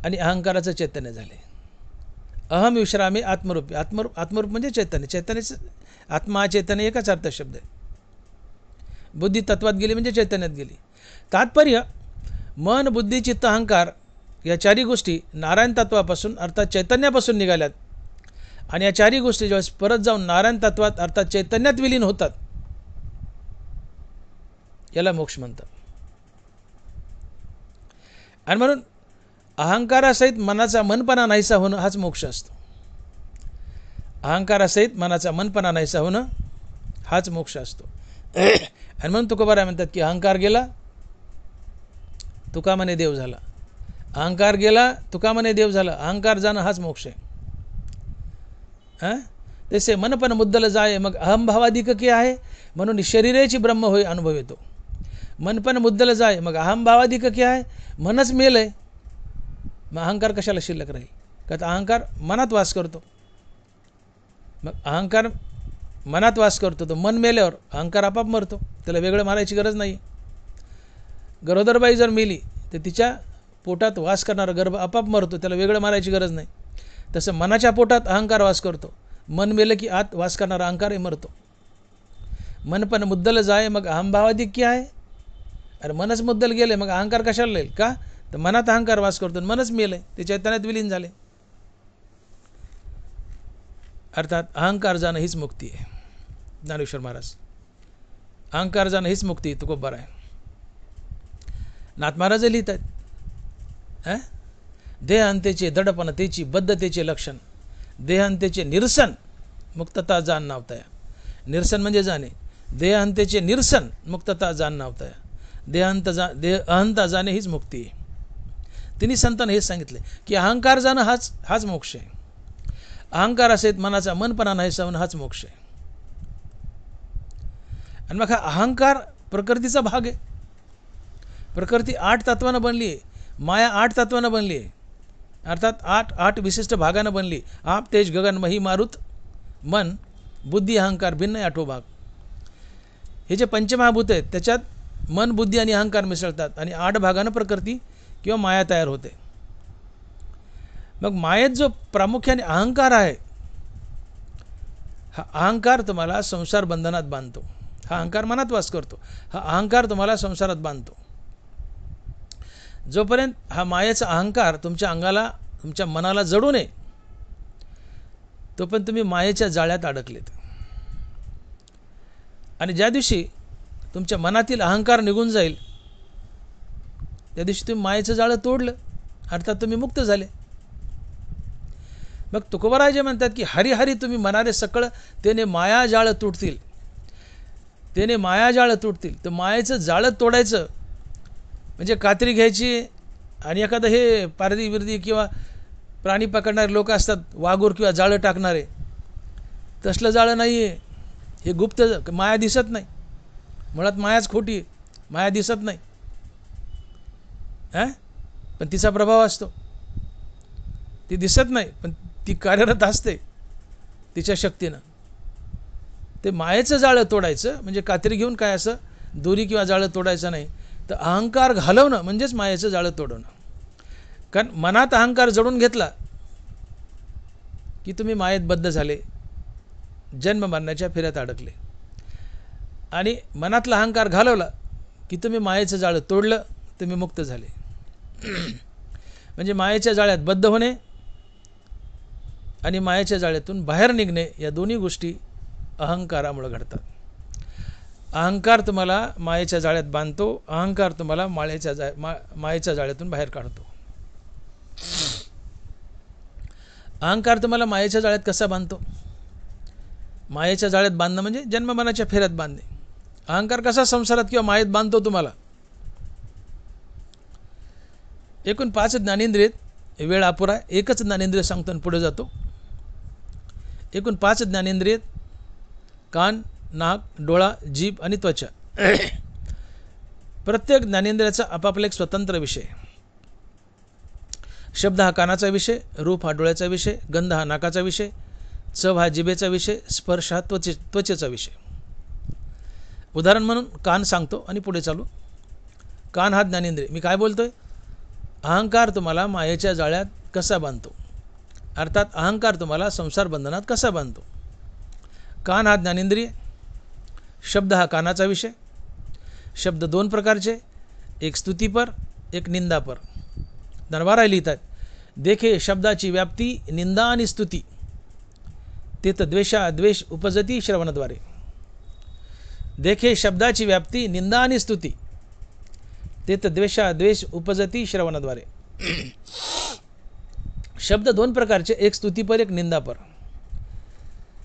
आणि अहंकाराचं चैतन्य झाले. अहम विश्रामे आत्मरूपी. आत्मरूप म्हणजे चैतन्य. चैतन्याचं आत्मा चैतन्य एकच अर्थ शब्द आहे. बुद्धी तत्वात गेली म्हणजे चैतन्यात गेली. तात्पर्य मन बुद्धी चित्त अहंकार या चारी गोष्टी नारायण तत्वापासून अर्थात चैतन्यापासून निघाल्यात आणि या चारी गोष्टी ज्यावेळेस परत जाऊन नारायण तत्वात अर्थात चैतन्यात विलीन होतात याला मोक्ष म्हणतात. आणि म्हणून अहंकारासहित मनाचा मनपणा नाहीसा होणं हाच मोक्ष असतो. अहंकारासहित मनाचा मनपणा नाहीसा होणं हाच मोक्ष असतो. आणि म्हणून तुकोबाराय म्हणतात की अहंकार गेला तुका म्हणे देव झाला. अहंकार गेला तुका म्हणे देव झाला. अहंकार जाणं हाच मोक्ष आहे. तसे मनपण मुद्दल जाय मग अहमभावाधिक के आहे म्हणून शरीराची ब्रह्म होय अनुभव येतो. मनपण मुद्दल जाय मग अहमभावाधिक के आहे मनच मेल आहे. मग अहंकार कशाला शिल्लक राहील? का अहंकार मनात वास करतो. मग अहंकार मनात वास करतो तो मन मेल्यावर अहंकार आपाप मरतो. त्याला वेगळं मारायची गरज नाही. गरोदरबाई जर मेली तर तिच्या पोटात वास करणारा गर्भ आपाप मरतो. त्याला वेगळं मारायची गरज नाही. तसं मनाच्या पोटात अहंकार वास करतो. मन मेलं की आत वास करणारा अहंकारही मरतो. मन पण मुद्दल जाय मग अहमभावाधिक की आहे. अरे मनच मुद्दल गेले मग अहंकार कशाला येईल? का तर मनात अहंकार वास करतो. मनच मेलंय ते चैतन्यात विलीन झाले. अर्थात अहंकार जाणं हीच मुक्ती आहे. ज्ञानेश्वर महाराज अहंकार जाणं हीच मुक्ती तुकोबार आहे. नाथ महाराज लिहित आहेत देहांतेचे दडपणतेची बद्धतेचे लक्षण देहांतेचे निरसन मुक्तता जाण नावतया. निरसन म्हणजे जाणे. देहांतेचे निरसन मुक्तता जाण नावतया. अहंता जाणे हीच मुक्ती आहे. तिन्ही संतांनी हेच सांगितले की अहंकार जाणं हाच मोक्ष आहे. अहंकार असेल मनाचा मनपणा नाही सवण हाच मोक्ष आहे. आणि मग हा अहंकार प्रकृतीचा भाग आहे. प्रकृती 8 तत्वानं बनली आहे. माया 8 तत्वानं बनली आहे. अर्थात 8 विशिष्ट भागानं बनली. आप तेज गगन मही मारुत मन बुद्धी अहंकार भिन्न आहे 8 भाग. हे जे पंचमहाभूत आहेत त्याच्यात मन बुद्धी आणि अहंकार मिसळतात आणि 8 भागानं प्रकृती किंवा माया तयार होते. मग मायेत जो प्रामुख्याने अहंकार आहे, हा अहंकार तुम्हाला संसार बंधनात बांधतो. हा अहंकार मनात वास करतो. हा अहंकार तुम्हाला संसारात बांधतो. जोपर्यंत हा मायेचा अहंकार तुमच्या अंगाला तुमच्या मनाला जडू नये तोपर्यंत तुम्ही मायेच्या जाळ्यात अडकलेत. आणि ज्या दिवशी तुमच्या मनातील अहंकार निघून जाईल त्या दिवशी तुम्ही मायेचं जाळं तोडलं, अर्थात तुम्ही मुक्त झाले. मग तुकोबाराय जे म्हणतात की हरी हरी तुम्ही म्हणारे सकळ त्याने माया जाळ तुटतील. त्याने माया जाळ तुटतील. तर मायेचं जाळं तोडायचं म्हणजे कात्री घ्यायची आणि एखादं हे पारदी बिरदी किंवा प्राणी पकडणारे लोक असतात, वाघूर किंवा जाळं टाकणारे, तसलं जाळं नाही आहे. हे गुप्त माया दिसत नाही. मुळात मायाच खोटी आहे. माया दिसत नाही, पण तिचा प्रभाव असतो. ती दिसत नाही पण ती कार्यरत असते तिच्या शक्तीनं. ते मायेचं जाळं तोडायचं म्हणजे कात्री घेऊन काय असं दोरी किंवा जाळं तोडायचं नाही, तर अहंकार घालवणं म्हणजेच मायेचं जाळं तोडवणं. कारण मनात अहंकार जडून घेतला की तुम्ही मायेत बद्ध झाले, जन्म मरणाच्या फेऱ्यात अडकले. आणि मनातला अहंकार घालवला की तुम्ही मायेचं जाळं तोडलं, तुम्ही मुक्त झाले. म्हणजे मायेच्या जाळ्यात बद्ध होणे आणि मायेच्या जाळ्यातून बाहेर निघणे या दोन्ही गोष्टी अहंकारामुळे घडतात. अहंकार तुम्हाला मायेच्या जाळ्यात बांधतो, अहंकार तुम्हाला मायेच्या जाळ्यातून बाहेर काढतो. अहंकार तुम्हाला मायेच्या जाळ्यात कसा बांधतो? मायेच्या जाळ्यात बांधणं म्हणजे जन्ममरणाच्या फेऱ्यात बांधणे. अहंकार कसा संसारात किंवा मायेत बांधतो तुम्हाला? एकूण 5 ज्ञानेंद्रिय, वेळ अपुरा, एकच ज्ञानेंद्रिय सांगतो आणि पुढे जातो. एकूण 5 ज्ञानेंद्रिय, कान, नाक, डोळा, जीभ आणि त्वचा. प्रत्येक ज्ञानेंद्रियाचा आपापला एक स्वतंत्र विषय. शब्द हा कानाचा विषय, रूप हा डोळ्याचा विषय, गंध हा नाकाचा विषय, चव हा जिभेचा विषय, स्पर्श हा त्वचेचा विषय. उदाहरण म्हणून कान सांगतो आणि पुढे चालू. कान हा ज्ञानेंद्रिय. मी काय बोलतोय? अहंकार तुम्हाला मायेच्या जाळ्यात कसा बांधतो, अर्थात अहंकार तुम्हाला संसार बंधनात कसा बांधतो. कान हा ज्ञानेंद्रिय. शब्द हा कानाचा विषय. शब्द 2 प्रकारचे, एक स्तुतीपर, एक निंदापर. दरबाराय लिहितात, देखे शब्दाची व्याप्ती निंदा आणि स्तुती, तेत द्वेषा द्वेष उपजती श्रवणाद्वारे. देखे शब्दाची व्याप्ती निंदा आणि स्तुती, तेत द्वेषा द्वेष उपजती श्रवणाद्वारे. शब्द 2 प्रकारचे, एक स्तुतीपर, एक निंदापर.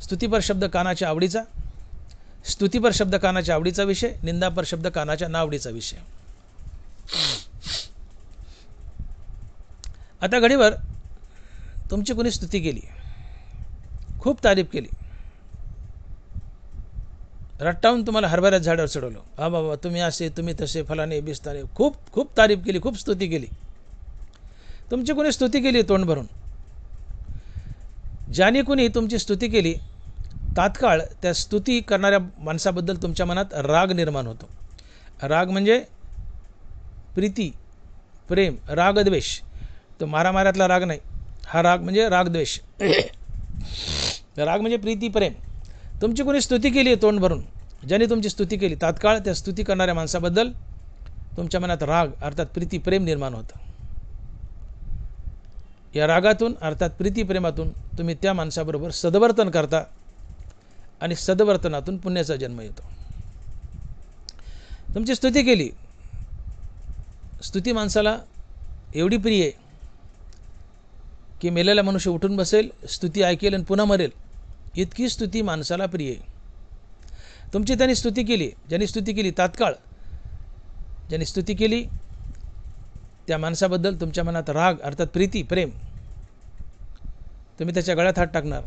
स्तुतीपर शब्द कानाच्या आवडीचा, स्तुतीपर शब्द कानाच्या आवडीचा विषय, निंदापर शब्द कानाच्या नावडीचा विषय. आता घडीवर तुमची कोणी स्तुती केली, खूप तारीफ केली, रट्टावून तुम्हाला हरभऱ्यात झाडावर चढवलं, हा बाबा तुम्ही असे, तुम्ही तसे, फलाने बिस्ताने, खूप खूप तारीफ केली, खूप स्तुती केली. तुमची कोणी स्तुती केली तोंड भरून. ज्याने कोणी तुमची स्तुती केली तात्काळ त्या स्तुती करणाऱ्या माणसाबद्दल तुमच्या मनात राग निर्माण होतो. राग म्हणजे प्रीती, प्रेम, रागद्वेष. तो मारामाऱ्यातला राग नाही, हा राग म्हणजे रागद्वेष. राग म्हणजे प्रीती, प्रेम. तुमची कोणी स्तुती केली तोंड भरून, ज्याने तुमची स्तुती केली तात्काळ त्या स्तुती करणाऱ्या माणसाबद्दल तुमच्या मनात राग अर्थात प्रीती, प्रेम निर्माण होतं. या रागातून अर्थात प्रीती, प्रेमातून तुम्ही त्या माणसाबरोबर सद्वर्तन करता आणि सद्वर्तनातून पुण्याचा जन्म येतो. तुमची स्तुती केली, स्तुती माणसाला एवढी प्रिय आहे की मेलेला मनुष्य उठून बसेल, स्तुती ऐकेल आणि पुन्हा मरेल, इतकी स्तुती माणसाला प्रिय आहे. तुमची त्यांनी स्तुती केली, ज्यांनी स्तुती केली तात्काळ, ज्यांनी स्तुती केली त्या माणसाबद्दल तुमच्या मनात राग अर्थात प्रीती, प्रेम. तुम्ही त्याच्या गळ्यात हात टाकणार,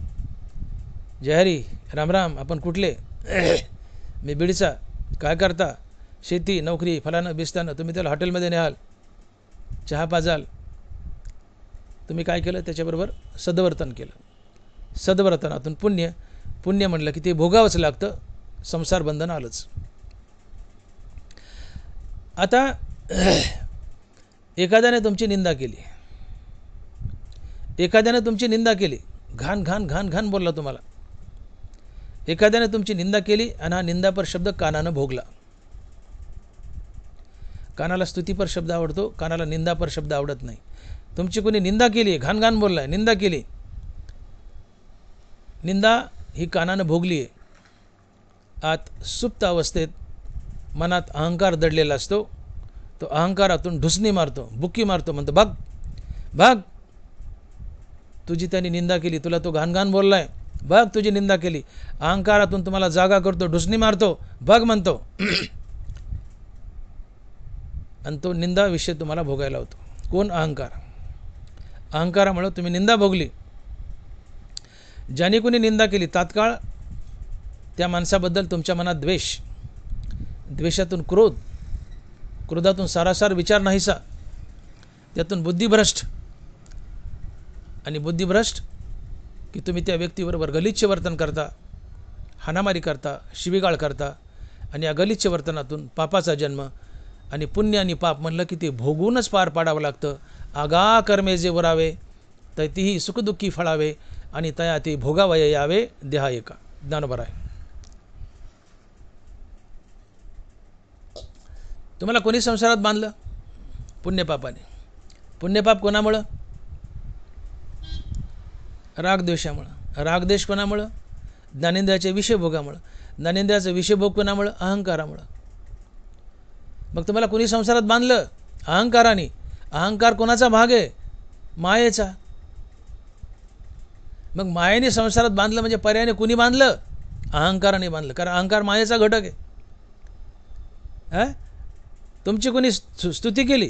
जय हरी, राम राम, आपण कुठले? मी बीडचा. काय करता? शेती, नोकरी, फलानं बिस्तानं. तुम्ही त्याला हॉटेलमध्ये न्याल, चहा पाजाल. तुम्ही काय केलं? त्याच्याबरोबर सद्वर्तन केलं. सद्वर्तनातून पुण्य पुण्य म्हणलं की ते भोगावंच लागतं, संसार बंधन आलंच. आता एखाद्याने तुमची निंदा केली, एखाद्याने तुमची निंदा केली, घाण घाण घाण घाण बोलला तुम्हाला, एखाद्याने तुमची निंदा केली आणि हा निंदापर शब्द कानानं भोगला. कानाला स्तुतीपर शब्द आवडतो, कानाला निंदापर शब्द आवडत नाही. तुमची कोणी निंदा केली, घाण घाण बोललाय, निंदा केली, निंदा ही कानानं भोगली आहे. आत सुप्त अवस्थेत मनात अहंकार दडलेला असतो, तो अहंकारातून ढुसणी मारतो, बुक्की मारतो, म्हणतो बघ बघ तुझी त्यांनी निंदा केली, तुला तो घाण घाण बोललाय, बघ तुझी निंदा केली. अहंकारातून तुम्हाला जागा करतो, ढुसणी मारतो, बघ म्हणतो, आणि तो निंदा विषय तुम्हाला भोगायला होतो. कोण? अहंकार. अहंकारामुळे तुम्ही निंदा भोगली. ज्याने कोणी निंदा केली तात्काळ त्या माणसाबद्दल तुमच्या मनात द्वेष, द्वेषातून क्रोध, क्रोधातून सारासार विचार नाहीसा, त्यातून बुद्धिभ्रष्ट, आणि बुद्धिभ्रष्ट की तुम्ही त्या व्यक्तीबरोबर गलिच्छ वर्तन करता, हाणामारी करता, शिवीगाळ करता, आणि या गलिच्छ वर्तनातून पापाचा जन्म. आणि पुण्य आणि पाप म्हणलं की ते भोगूनच पार पाडावं लागतं. आगा कर्मे जे वरावे तैतीही सुखदुःखी फळावे, आणि तया ते भोगावय यावे देहा एका. ज्ञानोबा आहे. तुम्हाला कोणी संसारात बांधलं? पुण्यपापाने. पुण्यपाप कोणामुळं? रागद्वेषामुळं. रागद्वेष कोणामुळं? ज्ञानेंद्रियाच्या विषयभोगामुळं. ज्ञानेंद्रियाचा विषयभोग कोणामुळं? अहंकारामुळं. मग तुम्हाला कोणी संसारात बांधलं? अहंकाराने. अहंकार कोणाचा भाग आहे? मायेचा. मग मायेने संसारात बांधलं म्हणजे पर्यायाने कुणी बांधलं? अहंकाराने बांधलं, कारण अहंकार मायेचा घटक आहे. तुमची कोणी स्तुती केली,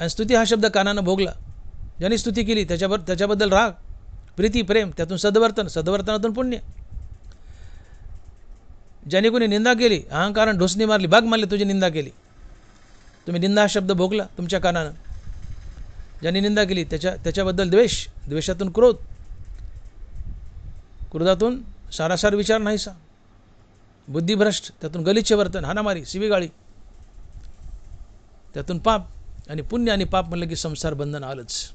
आणि स्तुती हा शब्द कानानं भोगला, ज्याने स्तुती केली त्याच्याबद्दल राग, प्रीती, प्रेम, त्यातून सद्वर्तन, सद्वर्तनातून पुण्य. ज्याने कोणी निंदा केली, अहंकारानं ढोसणी मारली, बाग मारली, तुझी निंदा केली, तुम्ही निंदा हा शब्द भोगला तुमच्या कानानं. ज्याने निंदा केली त्याच्याबद्दल द्वेष, द्वेषातून क्रोध, क्रोधातून सारासार विचार नाहीसा, बुद्धिभ्रष्ट, त्यातून गलिच्छ वर्तन, हाणामारी, शिवीगाळी, त्यातून पाप. आणि पुण्य आणि पाप म्हणलं की संसार बंधन आलंच.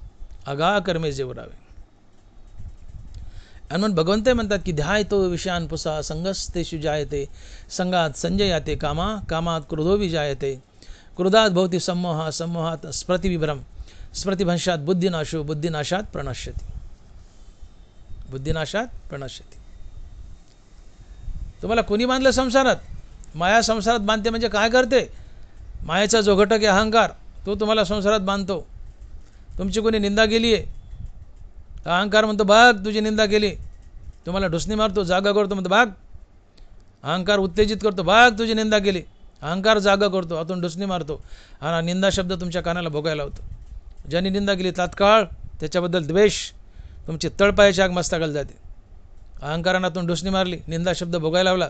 आगा कर्मे जे वरावे. आणि म्हणून भगवंत म्हणतात की ध्याय तो विषयान पुसा संगस्तेषु जायते, संगात संजयाते कामा, कामात क्रोधो विजायते, क्रोधात भवती सम्मोह, सम्मोहात स्मृतिविभ्रम, स्मृतिभंशात बुद्धिनाशो, बुद्धिनाशात प्रणश्यति, बुद्धिनाशात प्रणश्यति. तुम्हाला कोणी बांधलं संसारात? माया संसारात बांधते. म्हणजे काय करते? मायाचा जो घटक आहे अहंकार, तो तुम्हाला संसारात बांधतो. तुमची कोणी निंदा केली आहे, अहंकार म्हणतो बघ तुझी निंदा केली, तुम्हाला ढुसणी मारतो, जागा करतो, म्हणतो बघ. अहंकार उत्तेजित करतो, बघ तुझी निंदा केली, अहंकार जागा करतो, आतून ढुसणी मारतो, हा निंदा शब्द तुमच्या कानाला भोगायला होतो. ज्याने निंदा केली तात्काळ त्याच्याबद्दल द्वेष, तुमची तळपायाची आग मस्तकाला जाते. अहंकारातून ढुसणी मारली, निंदा शब्द भोगायला लावला.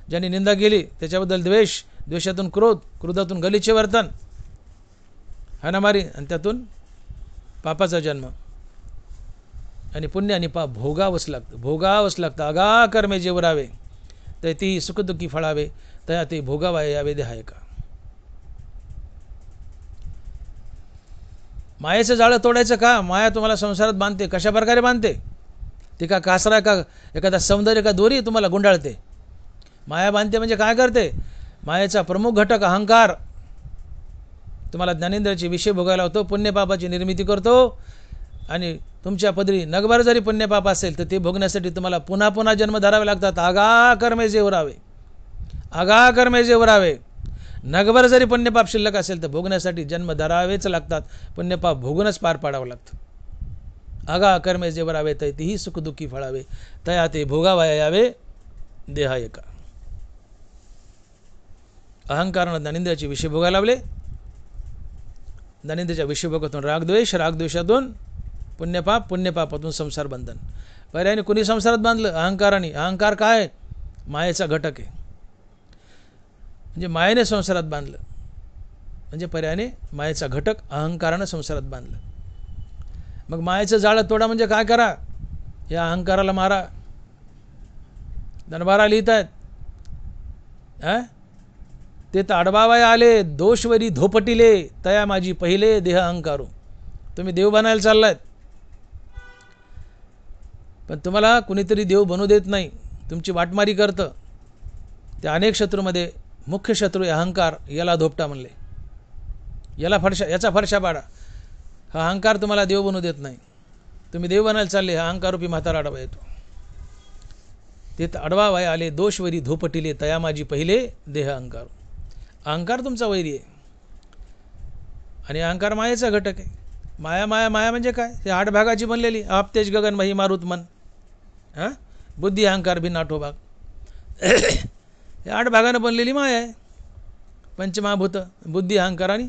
ज्याने निंदा केली त्याच्याबद्दल द्वेष, द्वेषातून क्रोध, क्रोधातून गलिच्छ वर्तन, हाणामारी, आणि त्यातून पापाचा जन्म. आणि पुण्य आणि पाप भोगावंच लागतं, भोगावंच लागतं. आगा कर्मे जे वरावे तर ती सुखदुःखी फळावे, तया ते भोगावाय यावे देहा एका. मायेचं जाळं तोडायचं का? माया तुम्हाला संसारात बांधते. कशा प्रकारे बांधते? ती का कासरा, का एखादा सौंदर्य, का दोरी तुम्हाला गुंडाळते. माया बांधते म्हणजे काय करते? मायेचा प्रमुख घटक अहंकार तुम्हाला ज्ञानेंद्रियाचे विषय भोगायला होतो, पुण्यपापाची निर्मिती करतो. आणि तुमच्या पदरी नगभर जरी पुण्यपाप असेल तर ते भोगण्यासाठी तुम्हाला पुन्हा पुन्हा जन्म धरावे लागतात. आगा कर्मे जे वरावे, आगा कर्मे जे वरावे. नगभर जरी पुण्यपाप शिल्लक असेल तर भोगण्यासाठी जन्म धरावेच लागतात. पुण्यपाप भोगूनच पार पाडावं लागतं. आगा कर्मे जे वरावे तै तीही सुखदुःखी फळावे, तया ते भोगावया यावे देहा एका. अहंकारानं ज्ञानेंद्रियाचे विषय भोगायला लावले. ज्ञानेंद्रियाच्या विषय भोगातून रागद्वेष, रागद्वेषातून पुण्यपाप, पुण्यपापातून संसार बंधन. पर्यायाने कुणी संसारात बांधलं? अहंकाराने. अहंकार काय? मायेचा घटक आहे. म्हणजे मायेने संसारात बांधलं, म्हणजे पर्यायाने मायेचा घटक अहंकारानं संसारात बांधलं. मग मायेचं जाळं तोडा म्हणजे काय करा? या अहंकाराला मारा. दनबारा लिहित आहेत, ते तर अडबावाय आले दोषवरी धोपटिले तया माझी पहिले देह अहंकारू. तुम्ही देव बनायला चाललात, पण तुम्हाला कुणीतरी देव बनू देत नाही, तुमची वाटमारी करतं. त्या अनेक शत्रूमध्ये मुख्य शत्रू अहंकार, याला धोपटा म्हणले. याचा फरशा पाडा. हा अहंकार तुम्हाला देव बनू देत नाही. तुम्ही देव बनायला चालले, हा अहंकारूपी म्हातारा आडवा येतो. ते अडवा वाय आले दोषवरी धोपटिले तया माझी पहिले देह अहंकार. अहंकार तुमचा वैरी आहे आणि अहंकार मायेचा घटक आहे. माया माया माया म्हणजे काय? ते 8 भागाची बनलेली. आप तेज गगन मही मारुत मन, बुद्धी अहंकार भिन्न 8 भाग. हे 8 भागानं बनलेली माया आहे. पंचमहाभूत बुद्धी अहंकार आणि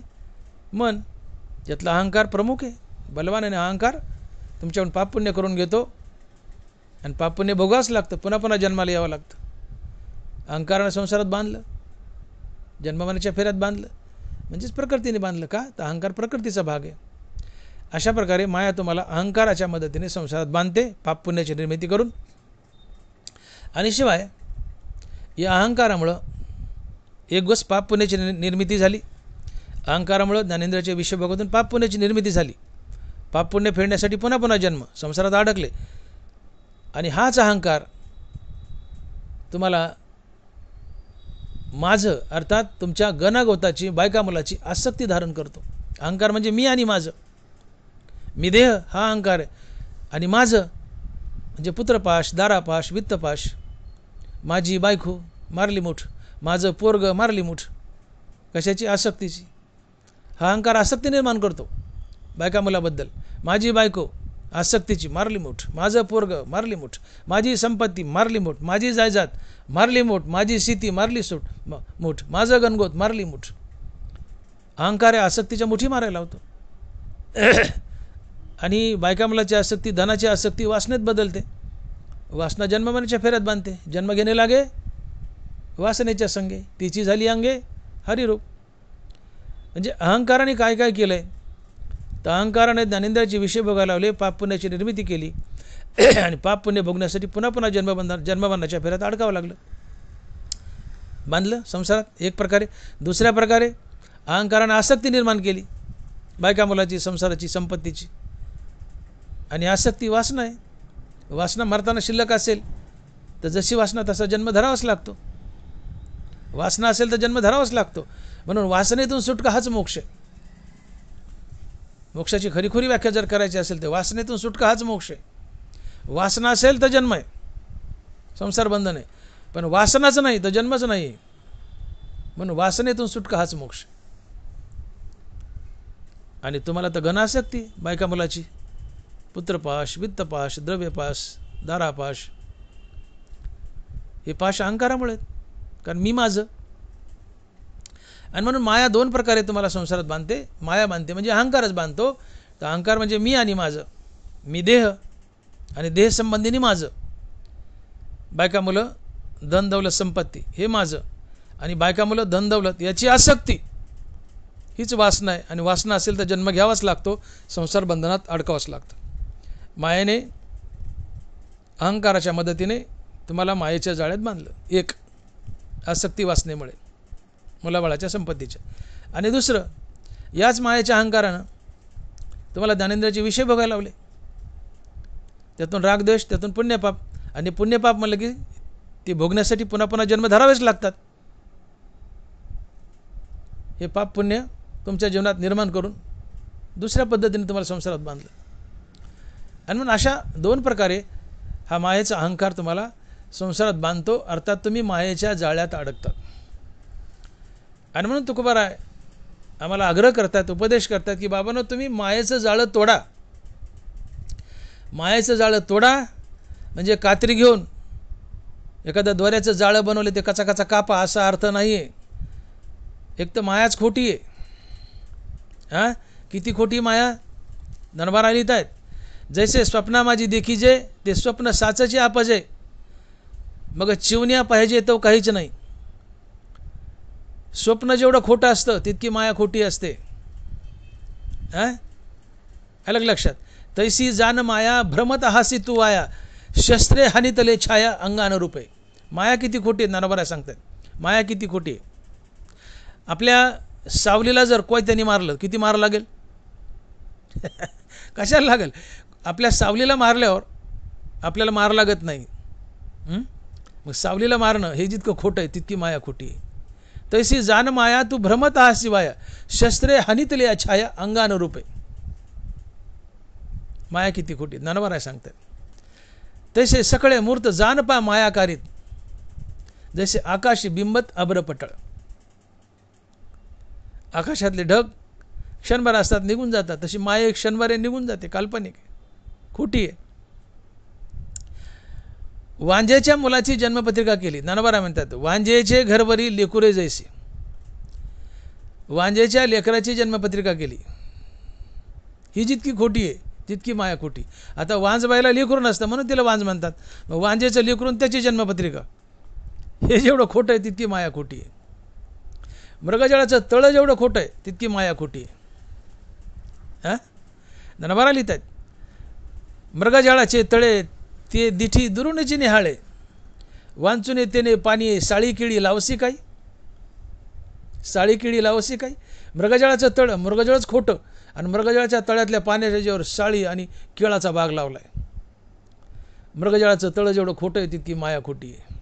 मन. यातला अहंकार प्रमुख आहे, बलवान आहे. अहंकार तुमच्याकडून पाप पुण्य करून घेतो आणि पाप पुण्य भोगावंच लागतं. पुन्हा पुन्हा जन्माला यावं लागतं. अहंकारानं संसारात बांधलं, जन्ममरणाच्या फेऱ्यात बांधलं, म्हणजेच प्रकृतीने बांधलं. का? तर अहंकार प्रकृतीचा भाग आहे. अशा प्रकारे माया तुम्हाला अहंकाराच्या मदतीने संसारात बांधते, पाप पुण्याची निर्मिती करून. आणि शिवाय या अहंकारामुळं एक गोष्ट पाप पुण्याची निर्मिती झाली. अहंकारामुळं ज्ञानेंद्राच्या विषयभोगातून पाप पुण्याची निर्मिती झाली. पाप पुण्य फेडण्यासाठी पुन्हा पुन्हा जन्म, संसारात अडकले. आणि हाच अहंकार तुम्हाला माझं, अर्थात तुमच्या गणागोताची बायका मुलाची आसक्ती धारण करतो. अहंकार म्हणजे मी आणि माझं. मी देह हा अहंकार आहे, आणि माझं म्हणजे पुत्रपाश, दारापाश, वित्तपाश. माझी बायको मारली मूठ, माझं पोरग मारली मूठ. कशाची? आसक्तीची. हा अहंकार आसक्ती निर्माण करतो बायका मुलाबद्दल. माझी बायको आसक्तीची, मारली मूठ. माझं पोरग मारली मूठ. माझी संपत्ती मारली मूठ. माझी जायदाद मारली मूठ. माझी स्थिती मारली मूठ. माझं गणगोत मारली मूठ. अहंकार आहे आसक्तीच्या मुठी मारायला होतो. आणि बायका मुलाची आसक्ती, धनाची आसक्ती वासनेत बदलते. वासना जन्ममरणाच्या फेऱ्यात बांधते. जन्म घेणे लागे वासनेच्या संगे, तिची झाली अंगे हरिरूप. म्हणजे अहंकाराने काय काय केलं आहे? तर अहंकाराने ज्ञानेंद्राचे विषय भोगायला लावले, पाप पुण्याची निर्मिती केली आणि पाप पुण्य भोगण्यासाठी पुन्हा पुन्हा जन्मबंधाच्या फेऱ्यात अडकावं लागलं. बांधलं संसारात एक प्रकारे. दुसऱ्या प्रकारे अहंकाराने आसक्ती निर्माण केली बायका मुलाची, संसाराची, संपत्तीची. आणि आसक्ती वासना आहे. वासना मरताना शिल्लक असेल तर जशी वासना तसा जन्म धरावाच लागतो. वासना असेल तर जन्म धरावाच लागतो. म्हणून वासनेतून सुटका हाच मोक्ष आहे. मोक्षाची खरीखुरी व्याख्या जर करायची असेल तर वासनेतून सुटका हाच मोक्ष आहे. वासना असेल तर जन्म आहे, संसार बंधन आहे. पण वासनाच नाही तर जन्मच नाही. म्हणून वासनेतून सुटका हाच मोक्ष. आणि तुम्हाला तर घनासक्ती बायका मुलाची, पुत्रपाश, वित्तपाश, द्रव्यपाश, दारापाश. हे पाश अहंकारामुळे, कारण मी माझं. आणि म्हणून माया 2 प्रकारे तुम्हाला संसारात बांधते. माया बांधते म्हणजे अहंकारच बांधतो. तर अहंकार म्हणजे मी आणि माझं. मी देह आणि देह संबंधीनी माझं. बायका मुलं, धन दौलत, संपत्ती हे माझं. आणि बायका मुलं, धन दौलत याची आसक्ती हीच वासना आहे. आणि वासना असेल तर जन्म घ्यावाच लागतो, संसार बंधनात अडकावाच लागतं. मायेने, अहंकाराच्या मदतीने तुम्हाला मायेच्या जाळ्यात बांधलं. एक, आसक्ती वासनेमुळे, मुलाबाळाच्या, संपत्तीच्या. आणि दुसरं, याच मायेच्या अहंकारानं तुम्हाला ज्ञानेंद्राचे विषय बघायला लावले. त्यातून रागद्वेष, त्यातून पुण्यपाप. आणि पुण्यपाप म्हणलं की ते भोगण्यासाठी पुन्हा पुन्हा जन्म धरावेच लागतात. हे पाप पुण्य तुमच्या जीवनात निर्माण करून दुसऱ्या पद्धतीने तुम्हाला संसारात बांधलं. आणि म्हणून अशा 2 प्रकारे हा मायेचा अहंकार तुम्हाला संसारात बांधतो. अर्थात तुम्ही मायेच्या जाळ्यात अडकतात. आणि म्हणून तुकोबाराय आम्हाला आग्रह करतात, उपदेश करतात की बाबांनो, तुम्ही मायेचं जाळं तोडा. मायेचं जाळं तोडा म्हणजे कात्री घेऊन एखाद्या दोऱ्याचं जाळं बनवले ते कचा कचा कापा असा अर्थ नाही आहे. एक तर मायाच खोटी आहे. किती खोटी माया? दनबारा लिहित आहेत, जैसे स्वप्ना माझी देखीजे ते स्वप्न साचचे आपजे, मग चिवण्या पाहिजे तो काहीच नाही. स्वप्न जेवढं खोटं असतं तितकी माया खोटी असते. अलग लक्षात. तैसी जान माया भ्रमत हासी तू आया. शस्त्रे हानितले छाया अंगान रूपे. माया किती खोटी आहे ज्ञानोबा सांगतात. माया किती खोटी आहे. आपल्या सावलीला जर कोयत्याने मारलं किती मार लागेल? कशाला लागेल? आपल्या सावलीला मारल्यावर आपल्याला मार लागत नाही. मग सावलीला मारणं हे जितकं खोटं आहे तितकी माया खोटी आहे. तैसी जान माया तू भ्रमत आहासी वाया, शस्त्रे हानितले छाया अंगान रूपे. माया किती खोटी ज्ञानोबा सांगतात. तैसे सकळे मूर्त जान पा मायाकारीत, जैसे आकाशी बिंबत अब्रपटळ. आकाशातले ढग क्षणभर असतात निघून जातात, तशी माया एक क्षणभर निघून जाते, काल्पनिक खोटी आहे. वांजेच्या मुलाची जन्मपत्रिका केली. ज्ञानोबा म्हणतात वांजेचे घरभरी लेकुरे जैसे. वांजेच्या लेकराची जन्मपत्रिका केली, ही जितकी खोटी आहे तितकी माया खोटी. आता वांजबाईला लेकरून नसतं म्हणून तिला वांज म्हणतात. मग वांजेचं लेकरून त्याची जन्मपत्रिका, हे जेवढं खोटं आहे तितकी माया खोटी आहे. मृगजळाचं तळं जेवढं खोटं आहे तितकी माया खोटी आहे. ज्ञानोबा लिहित आहेत मृगजळाचे तळे ते दिठी दुरूनची निहाळे, वांचून येतेने पाणी साळी किळी लावसी काय. साळी किळी लावसी काय. मृगजळाचं तळ, मृगजळच खोटं, आणि मृगजळाच्या तळ्यातल्या पाण्याच्या ज्यावर साळी आणि केळाचा बाग लावलाय. मृगजळाचं तळ जेवढं खोटं आहे तितकी माया खोटी आहे.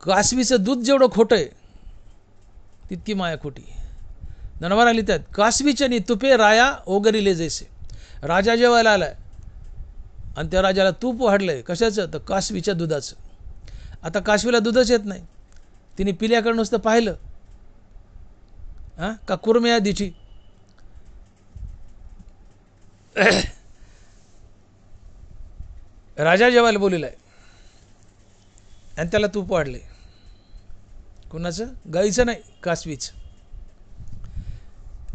कासवीचं दूध जेवढं खोटं आहे तितकी माया खोटी आहे. ज्ञानोबा लिहितात कासवीच्यानी तुपे राया ओगरीले जैसे. राजा जेवायला आलाय आणि त्या राजाला तूप वाढलंय, कशाचं? तर कासवीच्या दुधाचं. आता कासवीला दूधच येत नाही, तिने पिल्याकडे नुसतं पाहिलं का कुरम्या दिठी. राजा जेवायला बोलिलाय आणि त्याला तूप वाढले. कुणाचं? गाईचं नाही, कासवीचं.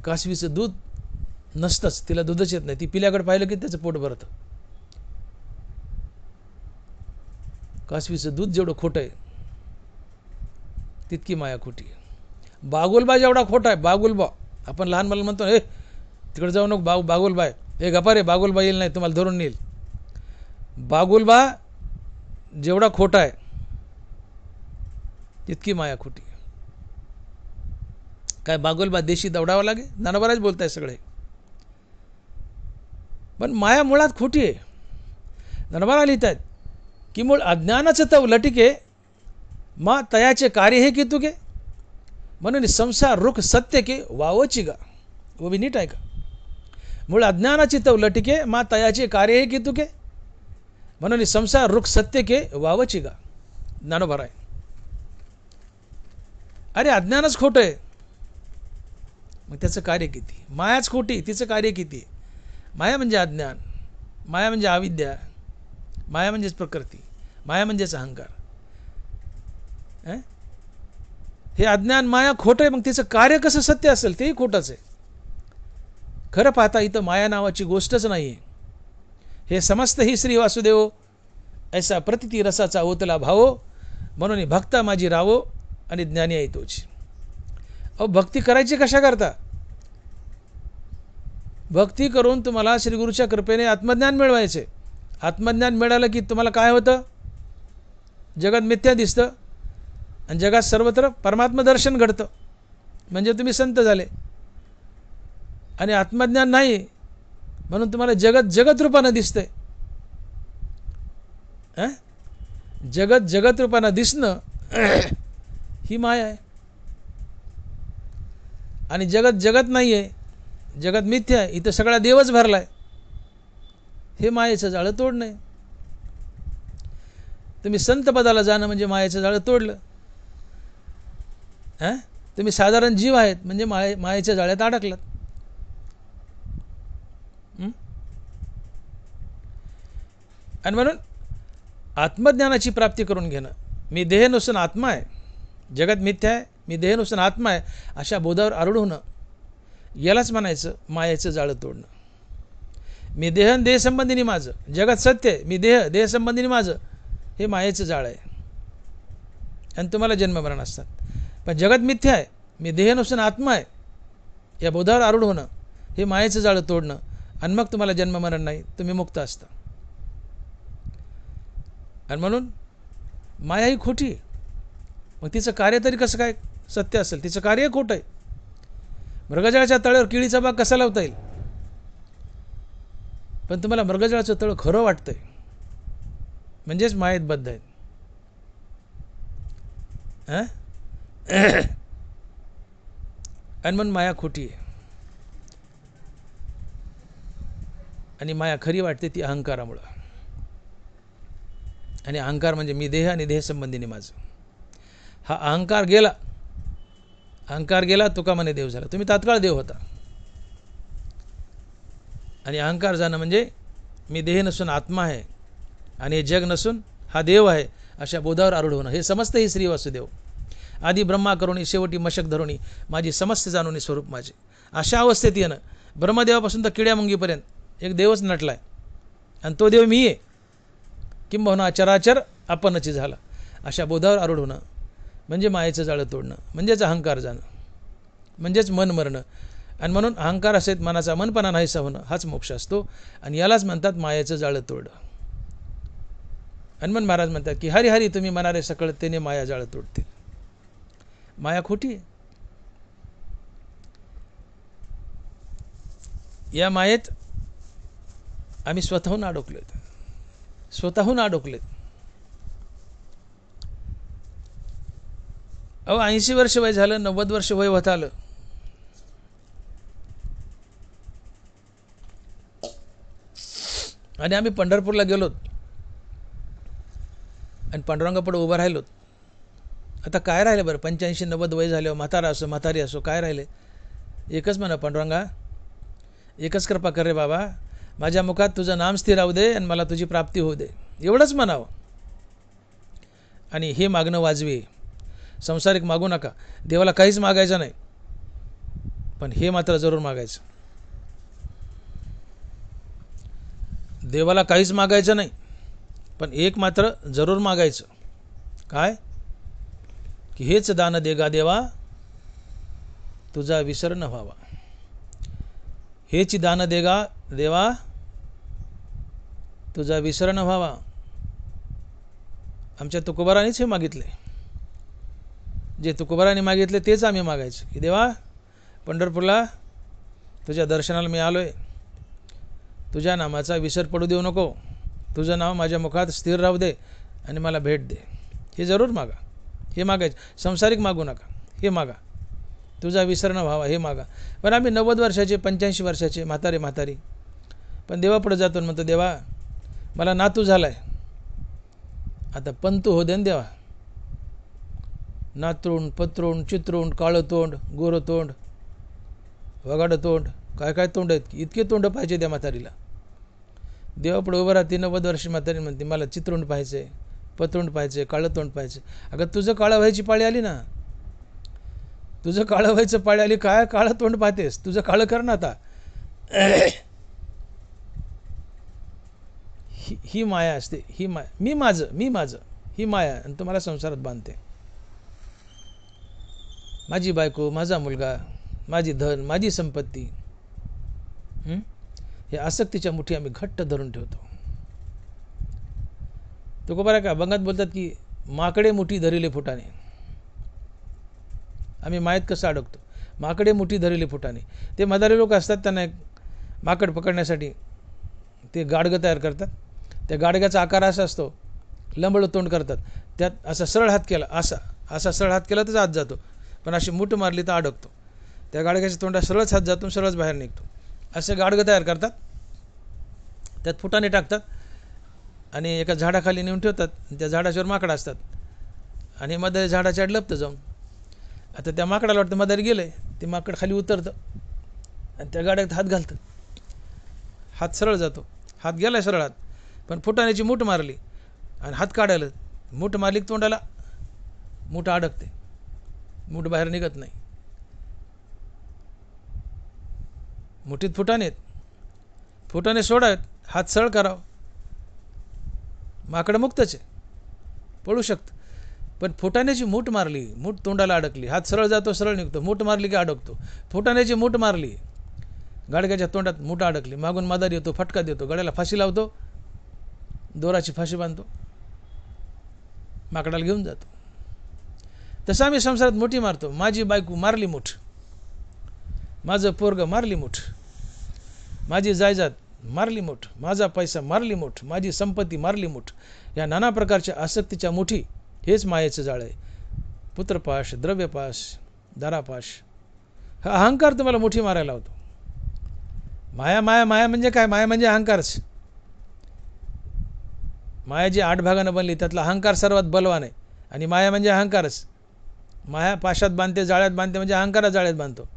कासवीचं दूध नसतंच, तिला दूधच येत नाही, ती पिल्याकडे पाहिलं की त्याचं पोट भरतं. कासवीचं दूध जेवढं खोटं आहे तितकी माया खोटी आहे. बागुलबा जेवढा खोटा आहे, बागुलबा, आपण लहान मुलं म्हणतो हे तिकडे जाऊ नको, बागुलबा आहे, हे गप्पा रे, बागुलबा येईल नाही तुम्हाला धरून नेईल. बागुलबा जेवढा खोटा आहे तितकी माया खोटी. काय बागुलबा देशी दौडावा लागे? ज्ञानोबाच बोलताय सगळे. पण माया मुळात खोटी आहे. ज्ञानोबा लिहित आहेत की मूळ अज्ञानाचं तव लटिके, मा तयाचे कार्य हे की तुके, म्हणून संसार रुख सत्य के वावची गा. वो भी नीट आहे का? मूळ अज्ञानाची तव लटिके, मा तयाचे कार्य हे की तुके, म्हणून संसार रुख सत्य के वावची गा. ज्ञानोबा आहे. अरे अज्ञानच खोटं आहे, मग त्याचं कार्य किती? मायाच खोटी, तिचं कार्य किती? माया म्हणजे अज्ञान, माया म्हणजे अविद्या, माया म्हणजेच प्रकृती, माया म्हणजेच अहंकार. हे अज्ञान माया खोटं आहे, मग तिचं कार्य कसं सत्य असेल? तेही खोटंच आहे. खरं पाहता इथं माया नावाची गोष्टच नाही आहे. हे समस्त ही श्री वासुदेव ऐसा प्रतिती रसाचा ओतला भावो, म्हणून भक्ता माझी रावो आणि ज्ञानी आहे तोची. अहो भक्ती करायची कशा करता? भक्ती करून तुम्हाला श्रीगुरूच्या कृपेने आत्मज्ञान मिळवायचे. आत्मज्ञान मिळालं की तुम्हाला काय होतं? जगात मिथ्या दिसतं आणि जगात सर्वत्र परमात्मा दर्शन घडतं, म्हणजे तुम्ही संत झाले. आणि आत्मज्ञान नाही म्हणून तुम्हाला जगत जगत रूपानं दिसतंय. जगत जगत रूपानं दिसणं ही माया आहे. आणि जगत जगत नाही आहे, जगत मिथ्या आहे, इथं सगळा देवच भरलाय. हे मायेचं जाळं तोडणं आहे. तुम्ही संत पदाला जाणं म्हणजे मायेचं जाळं तोडलं. तुम्ही साधारण जीव आहेत म्हणजे मायेच्या जाळ्यात अडकलात. आणि म्हणून आत्मज्ञानाची प्राप्ती करून घेणं. मी देह नसून आत्मा आहे, जगत मिथ्या आहे, मी देह नसून आत्मा आहे, अशा बोधावर आरूढ होणं, यालाच म्हणायचं मायेचं जाळं तोडणं. मी देह देह संबंधीनी माझं, जगत सत्य आहे, मी देह संबंधीनी माझं, हे मायेचं जाळ आहे. आणि तुम्हाला जन्ममरण असतात. पण जगत मिथ्या आहे, मी देह नसून आत्मा आहे, या बोधावर आरूढ होणं, हे मायेचं जाळं तोडणं, आणि मग तुम्हाला जन्ममरण नाही, तुम्ही मुक्त असता. आणि म्हणून माया ही खोटी आहे. मग तिचं कार्य तरी कसं काय सत्य असेल? तिचं कार्य खोटं आहे. मृगजळाच्या तळ्यावर केळीचा बाग कसा लावता येईल? पण तुम्हाला मृगजळाचं तळ खरं वाटतंय म्हणजेच मायेत बद्ध आहेत. आणि म्हणून माया खोटी आहे. आणि माया खरी वाटते ती अहंकारामुळं. आणि अहंकार म्हणजे मी देह आणि देह संबंधीने माझं. हा अहंकार गेला, अहंकार गेला तुका म्हणे देव झाला. तुम्ही तात्काळ देव होता. आणि अहंकार जाणं म्हणजे मी देह नसून आत्मा आहे आणि हे जग नसून हा देव आहे अशा बोधावर आरूढ होणं. हे समस्त ही श्री वासुदेव आधी ब्रह्मा करुणी शेवटी मशक धरुणी माझी समस्त जाणूनी स्वरूप माझे. अशा अवस्थेत येणं. ब्रह्मदेवापासून तर किड्यामुंगीपर्यंत एक देवच नटलाय आणि तो देव मी आहे, किंबहुना चराचर आपणच झाला. अशा बोधावर आरूढ होणं म्हणजे मायेचं जाळं तोडणं, म्हणजेच अहंकार जाणं, म्हणजेच मन मरणं. आणि म्हणून अहंकार असेल मनाचा मनपणा नाहीसा होणं हाच मोक्ष असतो. आणि यालाच म्हणतात मायेचं जाळं तोडणं. हनुमान महाराज म्हणतात की हरी हरी तुम्ही म्हणारे सकळतेने माया जाळं तोडतील. माया खोटी आहे. या मायेत आम्ही स्वतःहून अडकलोत, स्वतःहून अडकलेत. 80 वर्ष वय झालं, 90 वर्ष वय होत आलं. आणि आम्ही पंढरपूरला गेलोत आणि पांडुरंगापुढे उभं राहिलोत. आता काय राहिले बरं? 85-90 वय झाले, म्हातारा असो म्हातारी असो, काय राहिले? एकच म्हणा, पांडुरंगा एकच कृपा कर रे बाबा, माझ्या मुखात तुझं नाम स्थिर राहू दे आणि मला तुझी प्राप्ती होऊ दे, एवढंच म्हणावं. आणि हे मागणं वाजवी. संसारिक मागू नका. देवाला काहीच मागायचं नाही, पण हे मात्र जरूर मागायचं. देवाला काहीच मागायचं नाही, पण एक मात्र जरूर मागायचं. काय? की हेच दान देगा देवा तुझा विसर न व्हावा. हेच दान देगा देवा तुझा विसर न व्हावा. आमच्या तुकोबारानेच हे मागितले. जे तुकोबाराने मागितले तेच आम्ही मागायचं. की देवा, पंढरपूरला तुझ्या दर्शनाला मी आलोय, तुझ्या नामाचा विसर पडू देऊ नको, तुझं नाव माझ्या मुखात स्थिर राहू दे आणि मला भेट दे. हे जरूर मागा. हे मागायचं. संसारिक मागू नका, हे मागा. तुझा विसर न व्हावा हे मागा. पण आम्ही 90 वर्षाचे 85 वर्षाचे म्हातारी पण देवापुढे जातो म्हणतो, देवा मला नातू झालाय, आता पंतू हो दे न देवा. नातरुण पत्रुण चित्रुण काळं तोंड गोरं तोंड वगाडं तोंड, काय काय तोंड आहेत. इतके तोंड पाहिजे त्या म्हातारीला. देवापुढे उभं राहते 90 वर्ष म्हातारी म्हणते मला चित्रुंड पाहिजे, पत्रुंड पाहिजे, काळं तोंड पाहिजे. अगं तुझं काळं व्हायची पाळी आली ना, तुझं काळं व्हायचं पाळी आली. काय काळं तोंड पाहतेस? तुझं काळं कर ना आता. ही माया असते. ही माया, मी माझं ही माया आणि तुम्हाला संसारात बांधते. माझी बायको, माझा मुलगा, माझी धन, माझी संपत्ती, हे आसक्तीच्या मुठी आम्ही घट्ट धरून ठेवतो. तो बरं का बंगात बोलतात की माकडे मुठी धरिले फुटाने. आम्ही मायेत कसं अडकतो? माकडे मुठी धरिले फुटाने. ते म्हातारे लोक असतात, त्यांना एक माकड पकडण्यासाठी ते गाडगं तयार करतात. त्या गाडग्याचा आकार असा असतो, लंबळ तोंड करतात. त्यात असा सरळ हात केला, असा सरळ हात केला तर आत जातो, पण अशी मूठ मारली तर अडकतो. त्या गाडग्याच्या तोंडात सरळच हात जातो, सरळच बाहेर निघतो. असे गाडगं तयार करतात, त्यात फुटाने टाकतात आणि एका झाडाखाली नेऊन ठेवतात. त्या झाडाच्यावर माकडं असतात आणि मध्ये झाडाच्या आड लपतं जाऊन. आता त्या माकडाला वाटतं मदारी गेलंय, ते माकड खाली उतरतं आणि त्या गाड्यात हात घालतं. हात सरळ जातो, हात गेलाय सरळ हात, पण फुटाण्याची मूठ मारली आणि हात काढायला मूठ मारली तोंडाला, मूठ अडकते, मूठ बाहेर निघत नाही. मुठीत फुटाणे, फुटाणे सोडावेत, हात सरळ करावं, माकडं मुक्तच आहे, पळू शकतं. पण फुटाण्याची मूठ मारली, मूठ तोंडाला अडकली, हात सरळ जातो सरळ निघतो, मूठ मारली की अडकतो. फुटाण्याची मूठ मारली, गाडग्याच्या तोंडात मूठ अडकली, मागून मादार येतो, फटका देतो, गळ्याला फाशी लावतो, दोराची फाशी बांधतो. माकडाला घेऊन जातो. तसं आम्ही संसारात मोठी मारतो. माझी बायको मारली मूठ, माझं पोरग मारली मूठ, माझी जायदाद मारली मूठ, माझा पैसा मारली मूठ, माझी संपत्ती मारली मूठ. या नाना प्रकारच्या आसक्तीच्या मुठी हेच मायेचं जाळ आहे. पुत्रपाश, द्रव्यपाश, दारापाश, हा अहंकार तुम्हाला मुठी मारायला होतो. माया माया माया म्हणजे काय? माया म्हणजे अहंकारच. माया जी 8 भागानं बनली त्यातला अहंकार सर्वात बलवान आहे आणि माया म्हणजे अहंकारच. माया पाशात बांधते, जाळ्यात बांधते म्हणजे अहंकारात जाळ्यात बांधतो.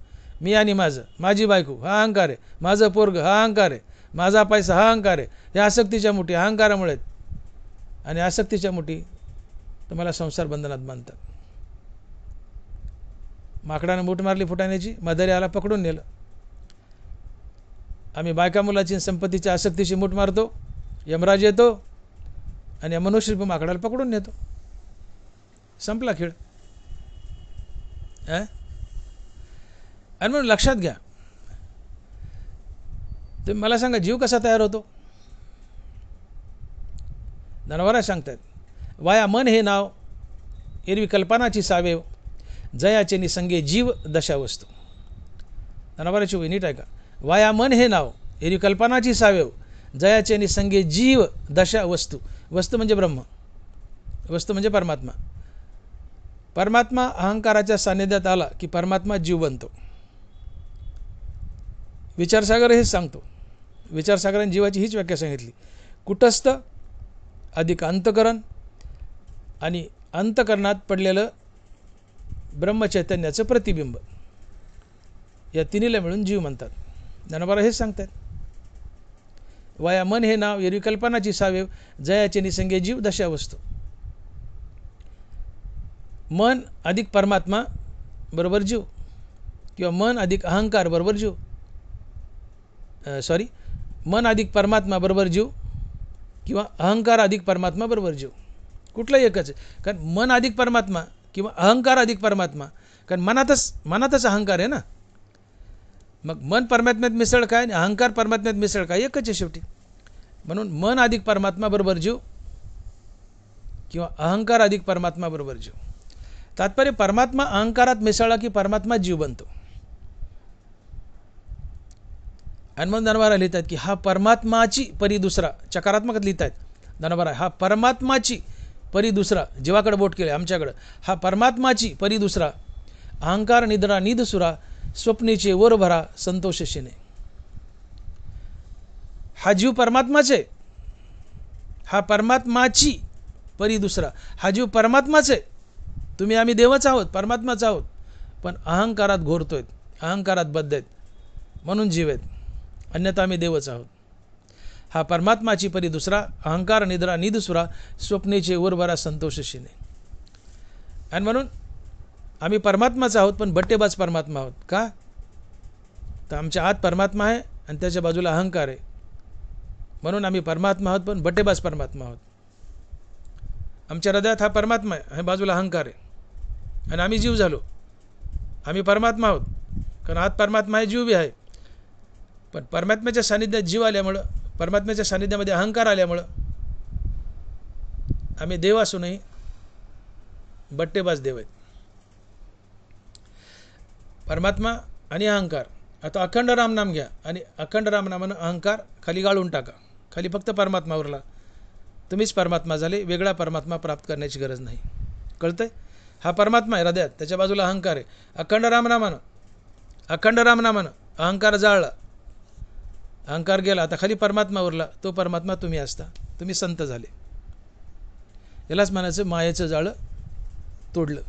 मी आणि माझं, माझी बायको हा अहंकार आहे, माझं पोरग हा अहंकार आहे, माझा पैसा हा अहंकार आहे. या आसक्तीच्या मुठी अहंकारामुळे आणि आसक्तीच्या मुठी तुम्हाला संसार बंधनात बांधतात. माकडानं मूठ मारली फुटाण्याची, मधारी आला पकडून नेलं. आम्ही बायका मुलाची संपत्तीच्या आसक्तीची मूठ मारतो, यमराज येतो आणि मनुष्यरूपी माकडाला पकडून नेतो. संपला खेळ. आणि म्हणून लक्षात घ्या, तुम्ही मला सांगा जीव कसा तयार होतो? धनवरा सांगतात, वाया मन हे नाव एरवी कल्पनाची सावेव, जयाचे निसंगे जीव दशा वस्तू. धनवराची होई नीट ऐका. वाया मन हे नाव एरवी कल्पनाची सावेव, जयाचे निसंगे जीव दशा वस्तू. वस्तू म्हणजे ब्रह्म, वस्तू म्हणजे परमात्मा. परमात्मा अहंकाराच्या सानिध्यात आला की परमात्मा जीव बनतो. विचारसागर हेच सांगतो. विचारसागराने जीवाची हीच व्याख्या सांगितली. कुटस्थ अधिक अंतकरण आणि अंतकरणात पडलेलं ब्रह्मचैतन्याचं प्रतिबिंब, या तिन्हीला मिळून जीव म्हणतात. ज्ञानोबा हेच सांगतात. वाया मन हे नाव एरवी कल्पनाची सावेव, जयाचे निसंगे जीव दशा वस्तू. मन अधिक परमात्मा बरोबर जीव, किंवा मन अधिक अहंकार बरोबर जीव. मन अधिक परमात्मा बरोबर जीव किंवा अहंकार अधिक परमात्मा बरोबर जीव. कुठलंही एकच आहे. कारण मन अधिक परमात्मा किंवा अहंकार अधिक परमात्मा, कारण मनातच अहंकार आहे ना. मग मन परमात्म्यात मिसळ काय आणि अहंकार परमात्म्यात मिसळ काय? एकच आहे शेवटी. म्हणून मन अधिक परमात्मा बरोबर जीव किंवा अहंकार अधिक परमात्मा बरोबर जीव. तात्पर्य परमात्मा अहंकारात मिसळला की परमात्मा जीव बनतो. आणि मग ज्ञानोबा लिहितात की हा परमात्माची परी दुसरा, चकारात्मक लिहित आहेत ज्ञानोबा, हा परमात्माची परी दुसरा, जीवाकडे बोट केले आमच्याकडं, हा परमात्माची परी दुसरा, अहंकार निद्रा निधसुरा, स्वप्नीचे वर भरा संतोष शिने. हा जीव परमात्माचे, हा परमात्माची परी दुसरा, हा जीव परमात्माचे. तुम्ही आम्ही देवच आहोत, परमात्माच आहोत, पण अहंकारात घोरतोय, अहंकारात बद्ध आहेत म्हणून जीव आहेत, अन्यथा आम्ही देवच आहोत. हा परमात्माची परी दुसरा, अहंकार निद्रा निधसुरा, स्वप्नेचे उर्वरा संतोष शिने. आणि म्हणून आम्ही परमात्माच आहोत पण बट्टेबाज परमात्मा आहोत. का? तर आमच्या आत परमात्मा आहे आणि त्याच्या बाजूला अहंकार आहे, म्हणून आम्ही परमात्मा आहोत पण बट्टेबाज परमात्मा आहोत. आमच्या हृदयात हा परमात्मा आहे, हे बाजूला अहंकार आहे आणि आम्ही जीव झालो. आम्ही परमात्मा आहोत कारण आत परमात्मा आहे, जीव बी आहे. पण परमात्म्याच्या सानिध्यात जीव आल्यामुळं, परमात्म्याच्या सानिध्यामध्ये अहंकार आल्यामुळं आम्ही देव असूनही बट्टेबाज देव आहेत. परमात्मा आणि अहंकार. आता अखंड रामनाम घ्या आणि अखंड रामनामानं अहंकार खाली गाळून टाका, खाली फक्त परमात्मा उरला. तुम्हीच परमात्मा झाले, वेगळा परमात्मा प्राप्त करण्याची गरज नाही. कळतंय? हा परमात्मा आहे हृदयात, त्याच्या बाजूला अहंकार आहे. अखंड रामनामानं अहंकार जाळला, अहंकार गेला, आता खाली परमात्मा उरला. तो परमात्मा तुम्ही असता, तुम्ही संत झाले. यालाच म्हणायचं मायेचं जाळं तोडलं.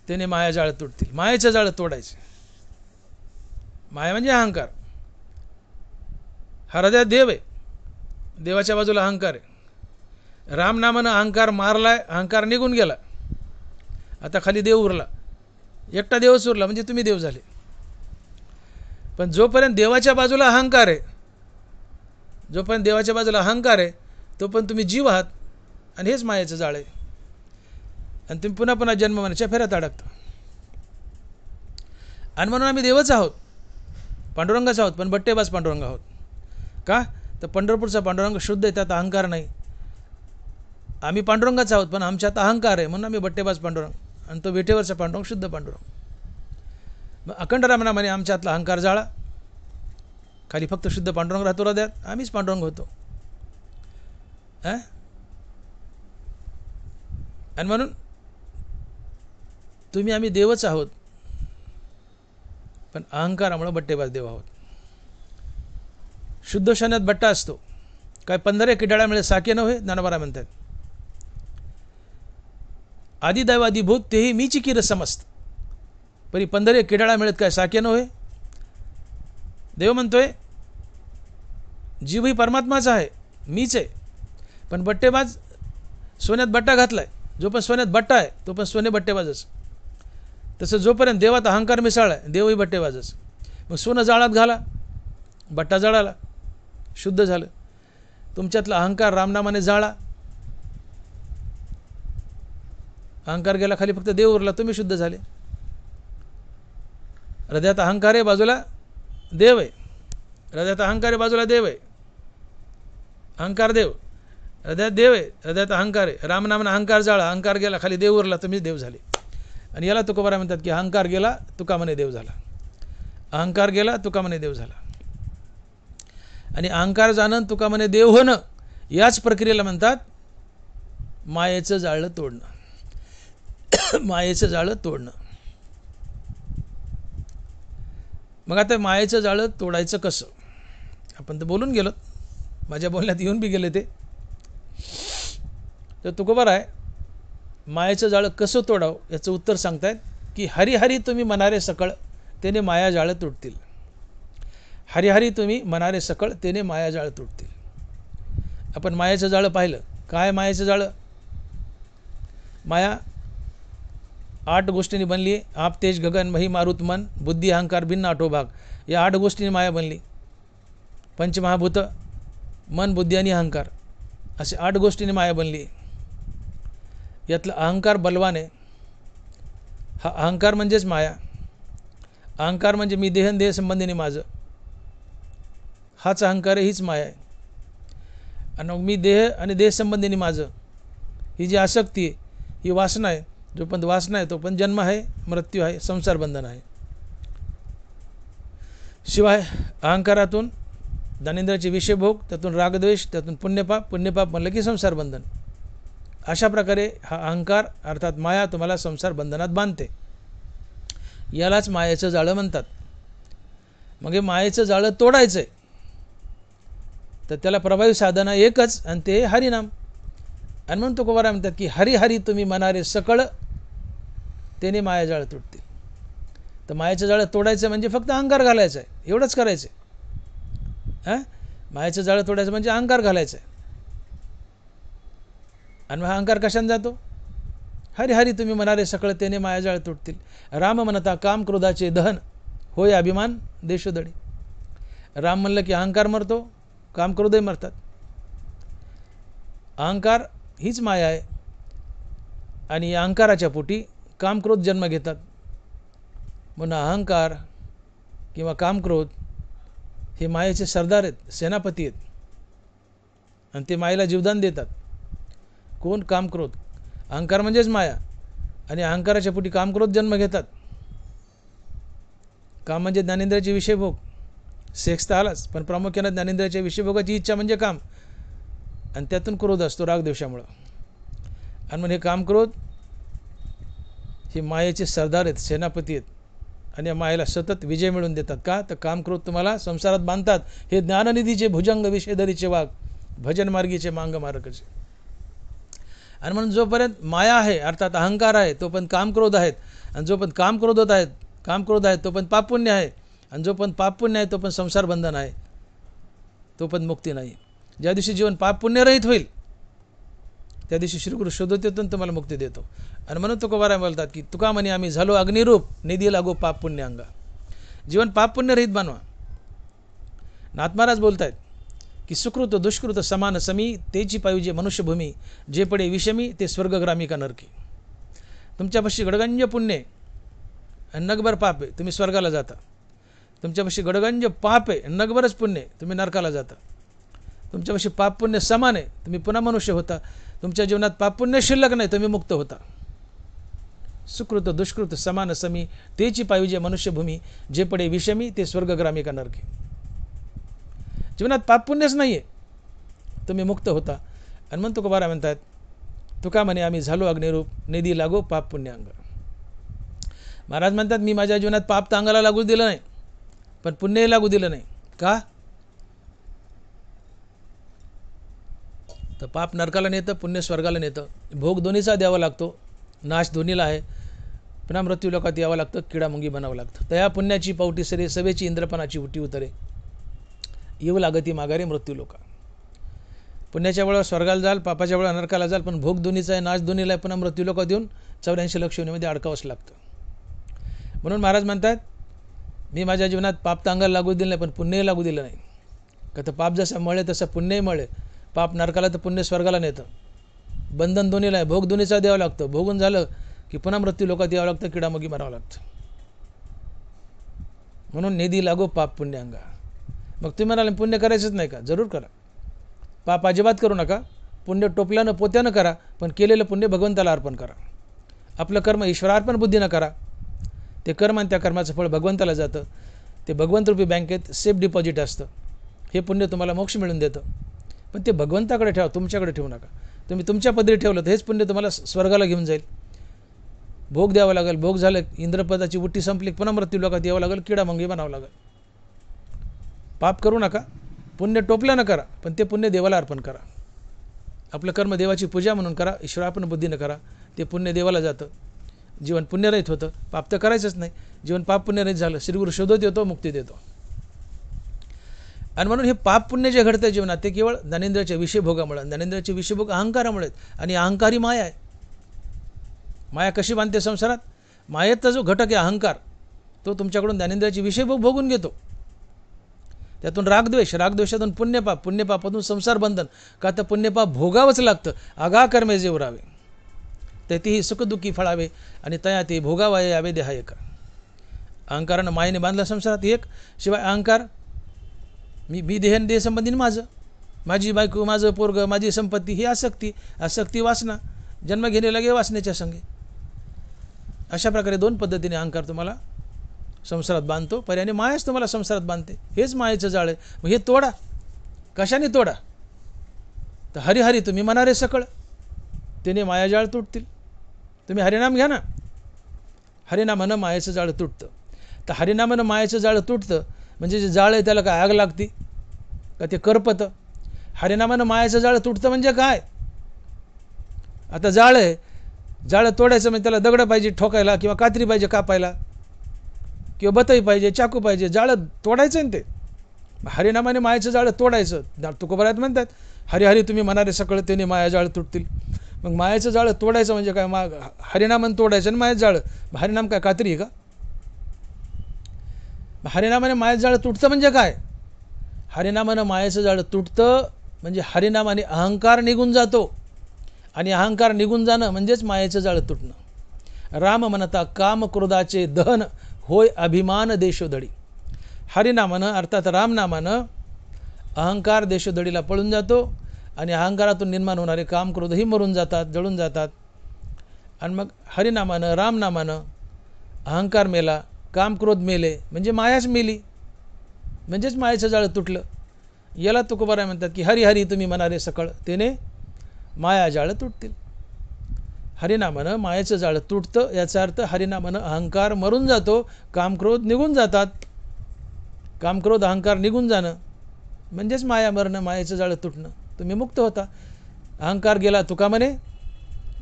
त्याने माया जाळं तोडतील. मायेचं जाळं तोडायचं. माया म्हणजे अहंकार. हा हृदयात देव आहे, देवाच्या बाजूला अहंकार आहे. रामनामानं अहंकार मारलाय, अहंकार निघून गेला, आता खाली देव उरला. एकटा देवच उरला म्हणजे तुम्ही देव झाले. पण जोपर्यंत देवाच्या बाजूला अहंकार आहे, जोपर्यंत देवाच्या बाजूला अहंकार आहे तोपर्यंत तुम्ही जीव आहात आणि हेच मायेचं जाळ आहे. आणि तुम्ही पुन्हा पुन्हा जन्म मरणाच्या फेऱ्यात अडकता. आणि म्हणून आम्ही देवच आहोत, पांडुरंगाच आहोत पण बट्टेबाज पांडुरंग आहोत. का? तर पंढरपूरचा पांडुरंग शुद्ध आहे, त्यात अहंकार नाही. आम्ही पांडुरंगाच आहोत, पण आमच्यात अहंकार आहे म्हणून आम्ही बट्टेबाज पांडुरंग, आणि तो विठेवरचा पांडुरंग शुद्ध पांडुरंग. मग अखंड रामना म्हणे आमच्यातला अहंकार जाळा, खाली फक्त शुद्ध पांडुरंग राहतो हृदयात, आम्हीच पांडुरंग होतो. आणि म्हणून तुम्ही आम्ही देवच आहोत, पण अहंकारामुळे बट्टेबाज देव आहोत. शुद्ध शनात बट्टा असतो, काय 15 किडाळा मिळे साके न होय, ज्ञानोबा म्हणतात. आदिदैव आदिभूत तेही मीची किर समस्त, परी 15 किडाळा मिळत काय साके न होय. देव म्हणतोय जीव ही परमात्माचा आहे, मीच आहे, पण बट्टेबाज सोन्यात बट्टा घातलाय. जो पण सोन्यात बट्टा आहे तो पण सोने बट्टेबाजच. तसं जोपर्यंत देवात अहंकार मिसळलाय, देवही बट्टेबाजच. मग सोनं जाळात घाला, बट्टा जळाला, शुद्ध झालं. तुमच्यातला अहंकार रामनामाने जाळा, अहंकार गेला खाली, फक्त देव उरला, तुम्ही शुद्ध झाले. हृदयात अहंकार आहे, बाजूला देव आहे. हृदयात अहंकार आहे, बाजूला देव आहे. अहंकार देव, हृदयात देव आहे, हृदयात अहंकार आहे. रामनामाने अहंकार जाळा, अहंकार गेला खाली, देव उरला, तुम्ही देव झाले. आणि याला तुकोबारा म्हणतात की अहंकार गेला तुका म्हणे देव झाला. अहंकार गेला तुका म्हणे देव झाला. आणि अहंकार जाणं तुका म्हणे देव होणं, याच प्रक्रियेला म्हणतात मायेचं जाळं तोडणं. मायेचं जाळं तोडणं. मग आता मायेचं जाळं तोडायचं कसं, आपण तर बोलून गेलो, माझ्या बोलण्यात येऊन बी गेले ते. तर तुकोबार आहे मायेचं जाळं कसं तोडावं याचं उत्तर सांगतायत की हरिहरी तुम्ही मनारे सकळ तेने माया जाळं तुटतील. हरिहरी तुम्ही मनारे सकळ तेने माया जाळं तुटतील. आपण मायाचं जाळं पाहिलं. काय मायाचं जाळं? माया 8 गोष्टींनी बनली आहे. आप तेज गगन मही मारुत मन बुद्धी अहंकार भिन्न 8 भाग, या 8 गोष्टींनी माया बनली. पंचमहाभूत, मन बुद्धी आणि अहंकार, असे 8 गोष्टींनी माया बनली. यातला अहंकार बलवान आहे. हा अहंकार म्हणजेच माया. अहंकार म्हणजे मी देह देह संबंधीने माझं, हाच अहंकार आहे, हीच माया आहे. आणि मी देह आणि देह संबंधीने माझं, ही जी आसक्ती आहे, ही वासना आहे. जो पण वासना आहे तो पण जन्म आहे, मृत्यू आहे, संसार बंधन आहे. शिवाय अहंकारातून ज्ञानेंद्रियाचे विषयभोग, त्यातून रागद्वेष, त्यातून पुण्यपाप, पुण्यपाप म्हणलं की संसार बंधन. अशा प्रकारे हा अहंकार अर्थात माया तुम्हाला संसार बंधनात बांधते. यालाच मायेचं जाळं म्हणतात. मग हे मायेचं जाळं तोडायचं आहे तर त्याला प्रभावी साधना एकच, आणि ते हरिनाम. आणि म्हणून तुकोबारा म्हणतात की हरिहरी तुम्ही मनारे सकळ तेने माया जाळं तुटतील. तर मायेचं जाळं तोडायचं म्हणजे फक्त अहंकार घालायचं आहे, एवढंच करायचं आहे. मायेचं जाळं तोडायचं म्हणजे अहंकार घालायचं आहे. आणि मग अहंकार कशाने जातो? हरिहरी तुम्ही मनारे सकळ तेने माया जाळं तुटतील. राम म्हणता काम क्रोधाचे दहन होय अभिमान देशोदडी. राम म्हणलं की अहंकार मरतो, काम क्रोधही मरतात. अहंकार हीच माया आहे, आणि या अहंकाराच्या पोटी काम क्रोध जन्म घेतात. म्हणून अहंकार किंवा काम क्रोध हे मायेचे सरदार आहेत, सेनापती आहेत, आणि ते मायेला जीवदान देतात. कोण? काम क्रोध. अहंकार म्हणजेच माया, आणि अहंकाराच्या पोटी काम क्रोध जन्म घेतात. काम म्हणजे ज्ञानेंद्रियाचे विषयभोग, सेक्स तर आलाच, पण प्रामुख्याने ज्ञानेंद्रियाच्या विषयभोगाची इच्छा म्हणजे काम, आणि त्यातून क्रोध असतो रागद्वेषामुळं. आणि मग हे काम क्रोध हे मायेचे सरदार आहेत, सेनापती आहेत, आणि या मायेला सतत विजय मिळवून देतात. का? तर काम क्रोध तुम्हाला संसारात बांधतात. हे ज्ञाननिधीचे भुजंग विषयधरीचे वाघ, भजन मार्गीचे मांग मारकचे. आणि म्हणून जोपर्यंत माया आहे अर्थात अहंकार आहे तो पण काम क्रोध आहेत, आणि जो पण काम क्रोध आहेत तो पण पापपुण्य आहे, आणि जो पण पापपुण्य आहे तो पण संसार बंधन आहे, तो पण मुक्ती नाही. ज्या दिवशी जीवन पापपुण्यरहित होईल त्या दिवशी श्रीगुरु शोधतेतून तुम्हाला मुक्ती देतो. आणि म्हणून तुकोबारा बोलतात की तुका म्हणे आम्ही झालो अग्निरूप निधी लागो पाप पुण्य अंगा. जीवन पापपुण्यरहित बनवा. नाथ महाराज बोलत आहेत की सुकृत दुष्कृत समान समी तेची पाहिजे मनुष्यभूमी, जे पडे विषमी ते स्वर्गग्रामी का नरकी. तुमच्यापाशी गडगंज पुण्य आणि नगभर पाप आहे, तुम्ही स्वर्गाला जाता. तुमच्यापाशी गडगंज पाप आहे, नगभरच पुण्य, तुम्ही नरकाला जाता. तुमच्यापाशी पाप पुण्य समान आहे, तुम्ही पुन्हा मनुष्य होता. तुमच्या जीवनात पाप पुण्य शिल्लक नाही, तुम्ही मुक्त होता. सुकृत दुष्कृत समान समी तेची पाहिजे मनुष्यभूमी, जे पडे विषमी ते स्वर्गग्रामी का नरके. जीवनात पाप पुण्यच नाहीये, तुम्ही मुक्त होता. आणि म्हणतो तुकोबारा म्हणतात, तुका म्हणे आम्ही झालो अग्निरूप, निधी लागो पाप पुण्य अंग. महाराज म्हणतात मी माझ्या जीवनात पाप तर अंगाला लागू दिलं नाही, पण पुण्यही लागू दिलं नाही. का? तर पाप नरकाला नेतं, पुण्य स्वर्गाला नेतं. भोग दोन्हीचा द्यावा लागतो, नाश दोन्हीला आहे. पुन्हा मृत्यू लोकात यावं लागतं, किडामुंगी बनावं लागतं. तया पुण्याची पावटी सरे, सवेची इंद्रपणाची उटी उतरे, येऊ लागती माघारी मृत्यू लोका. पुण्याच्या वेळा स्वर्गाला जाल, पापाच्या वेळा नरकाला जाल, पण भोग दोन्हीचा आहे, नाश दोन्हीला आहे. पुन्हा मृत्यू लोकात येऊन 84 लक्ष योनीमध्ये अडकावंच लागतं. म्हणून महाराज म्हणतात मी माझ्या जीवनात पाप तर अंगाला लागू दिलं नाही, पण पुण्यही लागू दिलं नाही. का तर पाप जसं मळे तसं पुण्यही मळे. पाप नरकाला तर पुण्य स्वर्गाला नेतं. बंधन दोन्हीला आहे, भोग दोन्हीचा द्यावं लागतं. भोगून झालं की पुन्हा मृत्यू लोकात यावं लागतं, किडामुगी मारावं लागतं. म्हणून निधी लागो पाप पुण्य अंगा. मग तुम्ही म्हणाले पुण्य करायचंच नाही का? जरूर करा. पाप अजिबात करू नका. पुण्य टोपल्यानं पोत्यानं करा, पण केलेलं पुण्य भगवंताला अर्पण करा. आपलं कर्म ईश्वरार्पण बुद्धीनं करा. ते कर्म आणि त्या कर्माचं फळ भगवंताला जातं. ते भगवंतरूपी बँकेत सेफ डिपॉझिट असतं. हे पुण्य तुम्हाला मोक्ष मिळून देतं. पण ते भगवंताकडे ठेवा, तुमच्याकडे ठेवू नका. तुम्ही तुमच्या पदरी ठेवलं तर हेच पुण्य तुम्हाला स्वर्गाला घेऊन जाईल. भोग द्यावा लागेल, भोग झालं इंद्रपदाची उट्टी संपली, पुन्हा मृत्यू लोकात यावं लागेल, किडामुंगी बनावं लागेल. पाप करू नका, पुण्य टोपल्यानं करा, पण ते पुण्य देवाला अर्पण करा. आपलं कर्म देवाची पूजा म्हणून करा, ईश्वरार्पण बुद्धीनं करा. ते पुण्य देवाला जातं. जीवन पुण्यरहित होतं. पाप तर करायचंच नाही. जीवन पाप पुण्यरहित झालं, श्रीगुरु शोधत येतो, मुक्ती देतो. आणि म्हणून हे पाप पुण्य जे घडतं जीवनात ते केवळ ज्ञानेंद्रियाच्या विषयभोगामुळे, ज्ञानेंद्रियाचे विषयभोग अहंकारामुळे. आणि अहंकारी माया आहे. माया कशी बांधते संसारात? मायेचा जो घटक आहे अहंकार, तो तुमच्याकडून ज्ञानेंद्रियाचे विषयभोग भोगून घेतो. त्यातून रागद्वेष, रागद्वेषातून पुण्यपाप, पुण्यपापातून संसार बंधन. का तर पुण्यपाप भोगावंच लागतं. आगा कर्मे जे उरावे तेथेही सुखदुःखी फळावे, आणि तया ते भोगावाये यावे देहा एका. अहंकारानं मायेने बांधला संसारात एक. शिवाय अहंकार मी देह संबंधीने माझं, माझी बायको, माझं पोरग, माझी संपत्ती, ही आसक्ती. आसक्ती वासना, जन्म घेणे लागे वासनेच्या संगे. अशा प्रकारे दोन पद्धतीने अहंकार तुम्हाला संसारात बांधतो. पर्यायाने मायाच तुम्हाला संसारात बांधते. हेच मायेचं जाळ आहे. मग हे तोडा. कशाने तोडा? तर हरिहरी तुम्ही म्हणारे सकळ, त्याने मायाजाळ तुटतील. तुम्ही हरिनाम घ्या ना. हरिनामानं मायेचं जाळ तुटतं. तर हरिनामानं मायेचं जाळ तुटतं म्हणजे जे जाळ आहे त्याला काय आग लागती का? ते करपतं. हरिनामानं मायेचं जाळ तुटतं म्हणजे काय? आता जाळ आहे, जाळ तोडायचं म्हणजे त्याला दगड पाहिजे ठोकायला, किंवा कात्री पाहिजे कापायला, किंवा बतई पाहिजे, चाकू पाहिजे. जाळ तोडायचं आहे ते. हरिनामाने मायेचं जाळ तोडायचं. तुकोबारात म्हणतात हरिहरी तुम्ही म्हणारे सकळ, त्याने माया जाळ तुटतील. मग मायाचं जाळ तोडायचं म्हणजे काय? हरिनामानं तोडायचं आणि मायाचं जाळ. हरिनाम काय कात्री आहे का? हरिनामाने मायाचं जाळ तुटतं म्हणजे काय? हरिनामानं मायाचं जाळ तुटतं म्हणजे हरिनामाने अहंकार निघून जातो. आणि अहंकार निघून जाणं म्हणजेच मायेचं जाळ तुटणं. राम म्हणता काम क्रोधाचे दहन, होय अभिमान देशोधडी. हरिनामानं अर्थात रामनामानं अहंकार देशोधडीला पळून जातो. आणि अहंकारातून निर्माण होणारे काम क्रोधही मरून जातात, जळून जातात. आणि मग हरिनामानं रामनामानं अहंकार मेला, काम क्रोध मेले, म्हणजे मायाच मेली, म्हणजेच मायेचं जाळ तुटलं. याला तुकोबाराय म्हणतात की हरिहरी तुम्ही म्हणारे सकळ, त्याने माया जाळ तुटतील. हरिनामानं मायेचं जाळ तुटतं. याचा अर्थ हरिनामानं अहंकार मरून जातो, कामक्रोध निघून जातात. कामक्रोध अहंकार निघून जाणं म्हणजेच माया मरणं, मायेचं जाळ तुटणं. तुम्ही मुक्त होता. अहंकार गेला, तुका म्हणे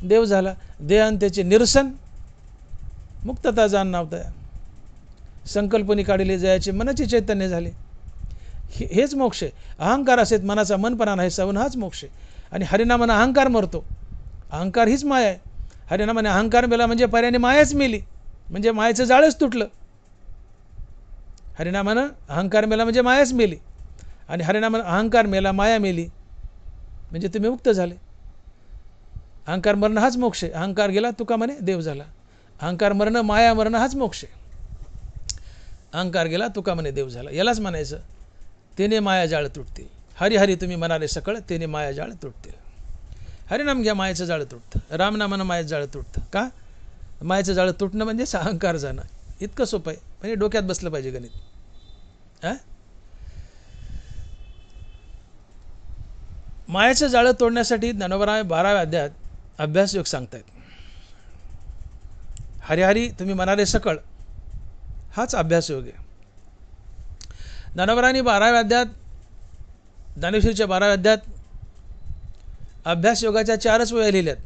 देव झाला. देहांतेचे निरसन, मुक्तता जाण नावतया. संकल्पनी काढले जयाचे मनाचे चैतन्य झाले. हेच मोक्ष आहे. अहंकार असेल मनाचा मनपणा नाही सावून, हाच मोक्ष आहे. आणि हरिनामानं अहंकार मरतो. अहंकार हीच माया आहे. हरिनामाने अहंकार मेला म्हणजे पर्यायाने मायाच मेली, म्हणजे मायेचं जाळच तुटलं. हरिनामानं अहंकार मेला म्हणजे मायाच मेली. आणि हरिनामानं अहंकार मेला, माया मेली, म्हणजे तुम्ही मुक्त झाले. अहंकार मरणं हाच मोक्ष आहे. अहंकार गेला, तुका म्हणे देव झाला. अहंकार मरणं, माया मरणं हाच मोक्ष आहे. अहंकार गेला, तुका म्हणे देव झाला. यालाच म्हणायचं त्याने माया जाळ तुटतील. हरिहरी तुम्ही म्हणाले सकळ, त्याने माया जाळ तुटतील. हरिनाम घ्या, मायेचं जाळं तुटतं. रामनामानं मायेचं जाळं तुटतं. का? मायेचं जाळं तुटणं म्हणजे अहंकार जाणं. इतकं सोपं आहे. म्हणजे डोक्यात बसलं पाहिजे गणित. मायेचं जाळं तोडण्यासाठी ज्ञानोबा 12व्या अध्यायात अभ्यासयोग सांगतायत. हरिहरी तुम्ही म्हणाले सकळ, हाच अभ्यासयोग आहे. ज्ञानोबांनी 12व्या अध्यायात, ज्ञानेश्वरीच्या 12व्या अध्यायात अभ्यासयोगाच्या 4च वया लिहिल्यात.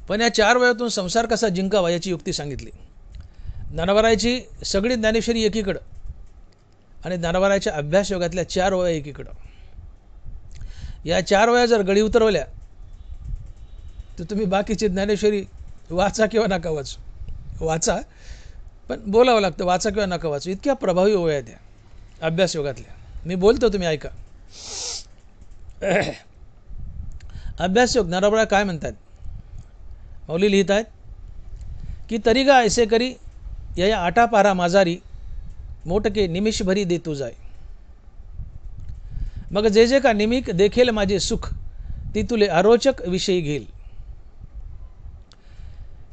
पण या 4 वयातून संसार कसा जिंकावा याची युक्ती सांगितली. ज्ञानोबांची सगळी ज्ञानेश्वरी एकीकडं आणि ज्ञानोबांच्या अभ्यासयोगातल्या 4 वया एकीकडं. या 4 वया जर गडी उतरवल्या तर तुम्ही बाकीची ज्ञानेश्वरी वाचा किंवा नका वाचू. वाचा, पण बोलावं लागतं, वाचा किंवा नका वाचू. इतक्या प्रभावी वया त्या अभ्यासयोगातल्या. मी बोलतो, तुम्ही ऐका. अभ्यासयोग ज्ञानोबा काय म्हणतात? मौली लिहित आहेत की तरीगा ऐसे करी या आटा पारा माझारी मोटके निमिष भरी दे तू जाय. मग जे जे का निमिक देखेल माझे सुख ती तुले अरोचक विषयी घेईल.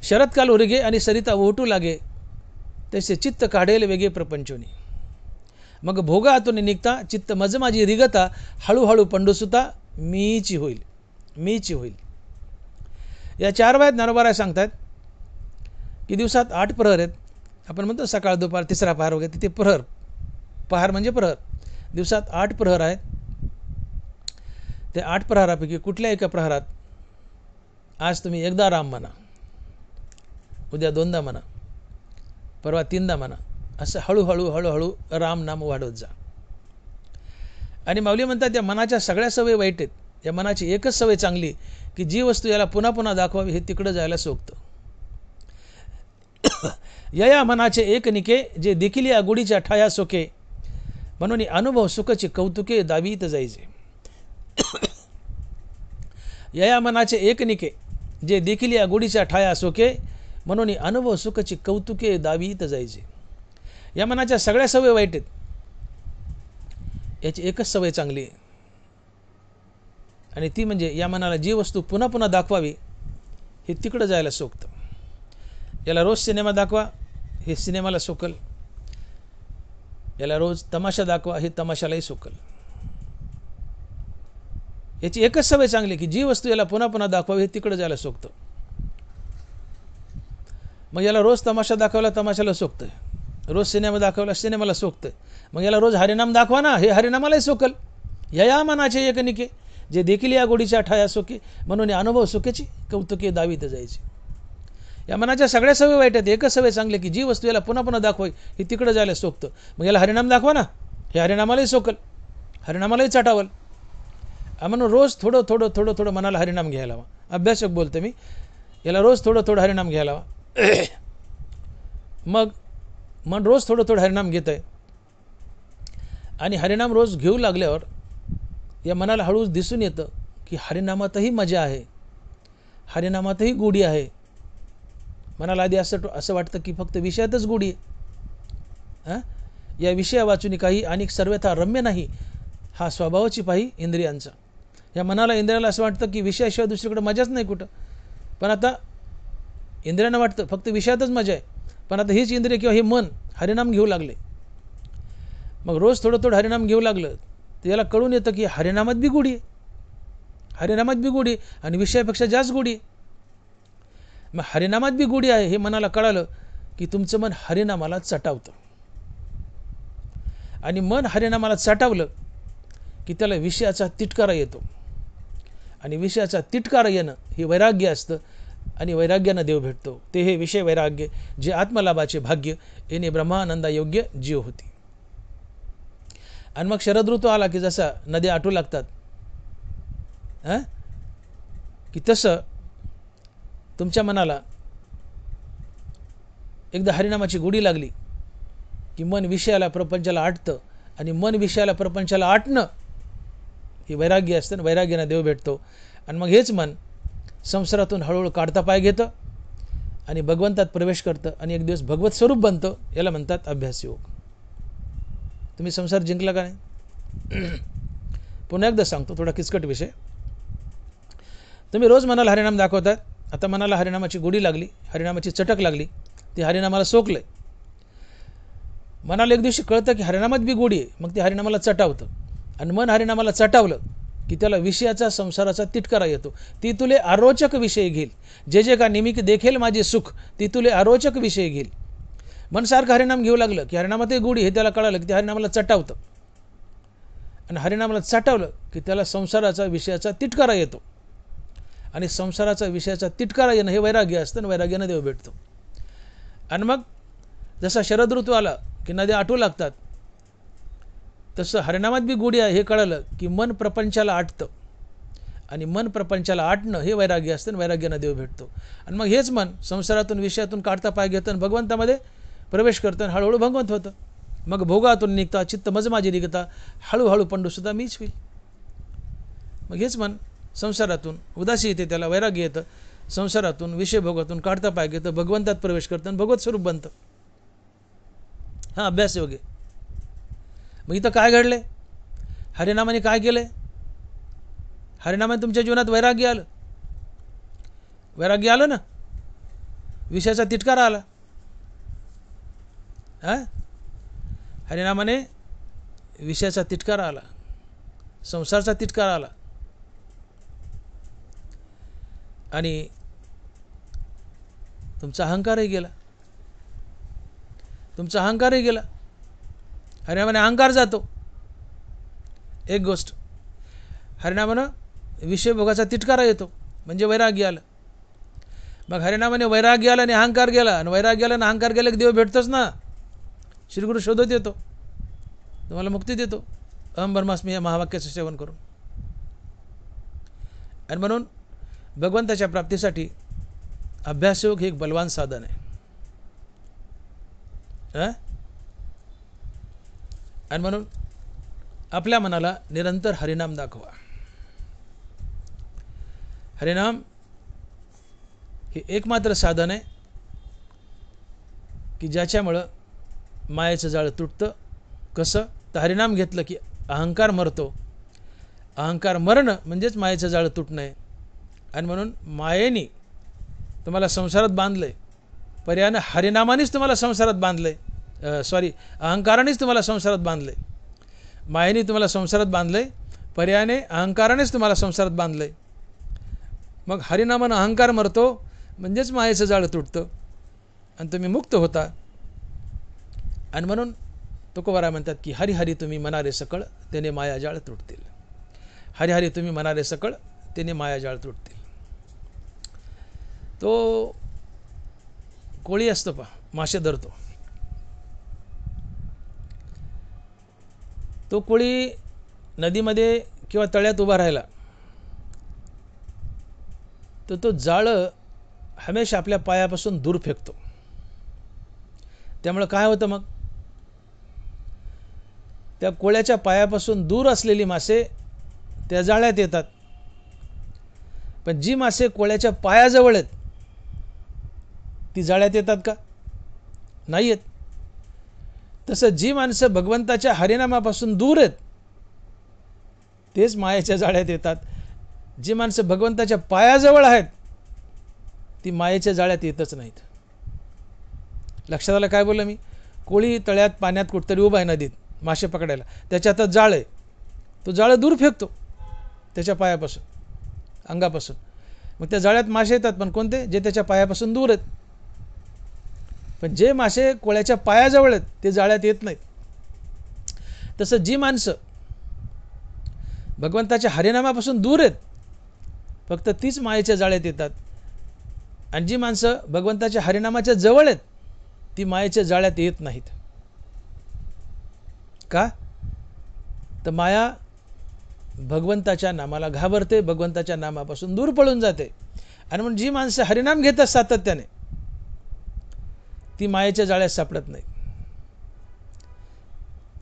शरदकाल उरगे आणि सरिता ओटू लागे तसे चित्त काढेल वेगे प्रपंचोनी. मग भोगातून निघता चित्त मज माझी रिगता हळूहळू पंडुसुता मीची होईल, मीची होईल. या 4 वयात ज्ञानोबा सांगतात की दिवसात 8 प्रहर आहेत. आपण म्हणतो सकाळ दुपार तिसरा पहार वगैरे, तिथे प्रहर, पहार म्हणजे प्रहर. दिवसात 8 प्रहर आहेत. त्या 8 प्रहरापैकी कुठल्या एका प्रहरात आज तुम्ही एकदा राम म्हणा, उद्या 2दा म्हणा, परवा 3दा म्हणा, असं हळूहळू हळूहळू राम नाम वाढवत जा. आणि माऊली म्हणतात या मनाच्या सगळ्या सवयी वाईट आहेत. या मनाची एकच सवय चांगली की जी वस्तू याला पुन्हा पुन्हा दाखवावी हे तिकडं जायला सोबतं. या मनाचे एक निके जे देखील या गुढीच्या ठाया सोके म्हणून अनुभव सुखची कौतुके दावीत जायचे. या मनाचे एक निके जे देखील या गुढीच्या ठाया सोके म्हणून अनुभव सुखची कौतुके दावीत जायचे. या मनाच्या सगळ्या सवय वाईट आहेत. याची एकच सवय चांगली आहे आणि ती म्हणजे या मनाला जी वस्तू पुन्हा पुन्हा दाखवावी हे तिकडं जायला सोकतं. याला रोज सिनेमा दाखवा हे सिनेमाला सोकल, याला रोज तमाशा दाखवा हे तमाशालाही सोकल. याची एकच सवय चांगली की जी वस्तू याला पुन्हा पुन्हा दाखवावी हे तिकडं जायला सोकतं. मग याला रोज तमाशा दाखवला तमाशाला सोकतं, रोज सिनेमा दाखवला सिनेमाला सोकतं. मग याला रोज हरिनाम दाखवा ना, हे हरिनामालाही सोकल. या मनाचे एक निके जे देखील या गोडीच्या ठाया सोके म्हणून अनुभव सुखेची कौतुके दावीत जायची. या मनाच्या सगळ्या सवय वाईट आहेत. एकच सवय चांगली की जी वस्तू याला पुन्हा पुन्हा दाखवावी हे तिकडं जायला सोकतं. मग याला हरिनाम दाखवा ना, हे हरिनामालाही सोकल, हरिनामालाही चाटावल. म्हणून रोज थोडं थोडं थोडं थोडं मनाला हरिनाम घ्यायला हवा. अभ्यासक बोलतो मी, याला रोज थोडं थोडं हरिनाम घ्यायला हवा. मग मन रोज थोडं थोडं हरिनाम घेत आहे आणि हरिनाम रोज घेऊ लागल्यावर या मनाला हळूच दिसून येतं की हरिनामातही मजा आहे, हरिनामातही गोडी आहे. मनाला आधी असं वाटतं की फक्त विषयातच गोडी आहे. या विषया वाचून काही आणि सर्वथा रम्य नाही हा स्वभावाची पाही इंद्रियांचा. या मनाला इंद्रियाला असं वाटतं की विषयाशिवाय दुसरीकडे मजाच नाही कुठं. पण आता इंद्रियांना वाटतं फक्त विषयातच मजा आहे. पण आता हीच इंद्रिय किंवा हे मन हरिनाम घेऊ लागले. मग रोज थोडं थोडं हरिनाम घेऊ लागलं तर याला कळून येतं की हरिनामात बी गोडी आहे, हरिनामात बी गोडी आणि विषयापेक्षा जास्त गोडी आहे. मग हरिनामात बी गोडी आहे हे मनाला कळालं की तुमचं मन हरिनामाला चटावतं आणि मन हरिनामाला चटावलं की त्याला विषयाचा तिटकारा येतो आणि विषयाचा तिटकारा येणं हे वैराग्य असतं आणि वैराग्यानं देव भेटतो. ते हे विषय वैराग्य जे आत्मलाभाचे भाग्य येणे ब्रह्मानंदा योग्य जीव होती. आणि मग शरद ऋतू आला की जसा नद्या आटू लागतात की तसं तुमच्या मनाला एकदा हरिनामाची गोडी लागली की मन विषयाला प्रपंचाला आटतं आणि मन विषयाला प्रपंचाला आटणं हे वैराग्य असतं. वैराग्यानं देव भेटतो आणि मग हेच मन संसारातून हळूहळू काढता पाय घेतं आणि भगवंतात प्रवेश करतं आणि एक दिवस भगवत स्वरूप बनतं. याला म्हणतात अभ्यास योग. तुम्ही संसार जिंकला का नाही? पुन्हा एकदा सांगतो, थोडा किचकट विषय. तुम्ही रोज मनाला हरिनाम दाखवतात. आता मनाला हरिनामाची गोडी लागली, हरिनामाची चटक लागली, ती हरिनामाला सोकलंय. मनाला एक दिवशी कळतं की हरिनामात बी गोडी आहे, मग ते हरिनामाला चटावतं. आणि मन हरिनामाला चटावलं की त्याला विषयाचा संसाराचा तिटकारा येतो. ती तुले अरोचक विषय घेईल, जे जे का निमित्त देखील माझे सुख, ती तुले अरोचक विषय घेईल. मन सारखं हरिनाम घेऊ लागलं की हरिनामातही गोडी हे त्याला कळालं की ते हरिनामाला चटावतं. आणि हरिनामाला चटावलं की त्याला संसाराचा विषयाचा तिटकारा येतो. आणि संसाराचा विषयाचा तिटकारा येणं हे वैराग्य असतं, आणि वैराग्यानं देव भेटतो. आणि मग जसा शरद ऋतू आला की नद्या आटू लागतात, तसं हरिनामात बी गोडी आहे हे कळलं की मन प्रपंचाला आटतं. आणि मन प्रपंचाला आटणं हे वैराग्य असतं, आणि वैराग्यानं देव भेटतो. आणि मग हेच मन संसारातून विषयातून काढता पाय घेतं आणि भगवंतामध्ये प्रवेश करतं, आणि हळूहळू भगवंत होतं. मग भोगातून निघता चित्त मज माझी निघता, हळूहळू पंडूसुद्धा मीच होईल. मग हेच मन संसारातून उदासी येते, त्याला वैराग्य येतं. संसारातून विषय भोगातून काढता पाय घेतं, भगवंतात प्रवेश करतं आणि भगवत स्वरूप बनतं. हा अभ्यास योग्य. मग इथं काय घडले? हरिनामाने काय केलंय? हरिनामाने तुमच्या जीवनात वैराग्य आलं. वैराग्य आलं ना, विषयाचा तिटकारा आला. हरिनामाने विषयाचा तिटकारा आला, संसाराचा तिटकारा आला. आणि तुमचा अहंकारही गेला. तुमचा अहंकारही गेला. हरिनामाने अहंकार जातो. एक गोष्ट, हरिनामानं विषय भोगाचा तिटकारा येतो, म्हणजे वैराग्य आलं. मग हरिनामाने वैराग्य आला आणि अहंकार गेला, आणि वैराग्य आला आणि अहंकार गेला की देव भेटतोच ना. श्रीगुरु शोधत येतो, तुम्हाला मुक्ती देतो अहम ब्रह्मास्मी या महावाक्याचं सेवन करून. आणि म्हणून भगवंताच्या प्राप्तीसाठी अभ्यासयोग हे एक बलवान साधन आहे. आणि म्हणून आपल्या मनाला निरंतर हरिनाम दाखवा. हरिनाम हे एकमात्र साधन आहे की ज्याच्यामुळं मायेचं जाळं तुटतं. कसं? तर हरिनाम घेतलं की अहंकार मरतो. अहंकार मरणं म्हणजेच मायेचं जाळं तुटणं आहे. आणि म्हणून मायेने तुम्हाला संसारात बांधलंय, पर्यायानं हरिनामानेच तुम्हाला संसारात बांधलंय. अहंकारानेच तुम्हाला संसारात बांधलंय. मायेने तुम्हाला संसारात बांधलंय, पर्यायाने अहंकारानेच तुम्हाला संसारात बांधलंय. मग हरिनामानं अहंकार मरतो म्हणजेच मायेचं जाळं तुटतं आणि तुम्ही मुक्त होता. आणि म्हणून तुकोबाराय म्हणतात की हरी हरी तुम्ही मनारे सकळ, त्याने मायाजाळ तुटतील. हरी हरी तुम्ही मनारे सकळ, त्याने मायाजाळ तुटतील. तो कोळी असतो पा, मासे धरतो. तो कोळी नदीमध्ये किंवा तळ्यात उभा राहिला तर तो जाळं हमेशा आपल्या पायापासून दूर फेकतो. त्यामुळे काय होतं? मग त्या कोळ्याच्या पायापासून दूर असलेली मासे त्या जाळ्यात येतात. पण जी मासे कोळ्याच्या पायाजवळ आहेत ती जाळ्यात येतात का? नाही येत. तसं जी माणसं भगवंताच्या हरिनामापासून दूर आहेत तेच मायेच्या जाळ्यात येतात. जी माणसं भगवंताच्या पायाजवळ आहेत ती मायेच्या जाळ्यात येतच नाहीत. लक्षात आलं काय बोललो मी? कोळी तळ्यात पाण्यात कुठतरी उभा आहे नदीत मासे पकडायला, त्याच्यातच जाळ आहे. तो जाळं दूर फेकतो त्याच्या पायापासून, अंगापासून. मग त्या जाळ्यात मासे येतात, पण कोणते? जे त्याच्या पायापासून दूर आहेत. पण जे मासे कोळ्याच्या पायाजवळ आहेत ते जाळ्यात येत नाहीत. तसं जी माणसं भगवंताच्या हरिनामापासून दूर आहेत फक्त तीच मायेच्या जाळ्यात येतात. आणि जी माणसं भगवंताच्या हरिनामाच्या जवळ आहेत ती मायेच्या जाळ्यात येत नाहीत. का? तर माया भगवंताच्या नामाला घाबरते, भगवंताच्या नामापासून दूर पळून जाते. आणि म्हणून जी माणसं हरिनाम घेतात सातत्याने ती मायेच्या जाळ्यात सापडत नाही.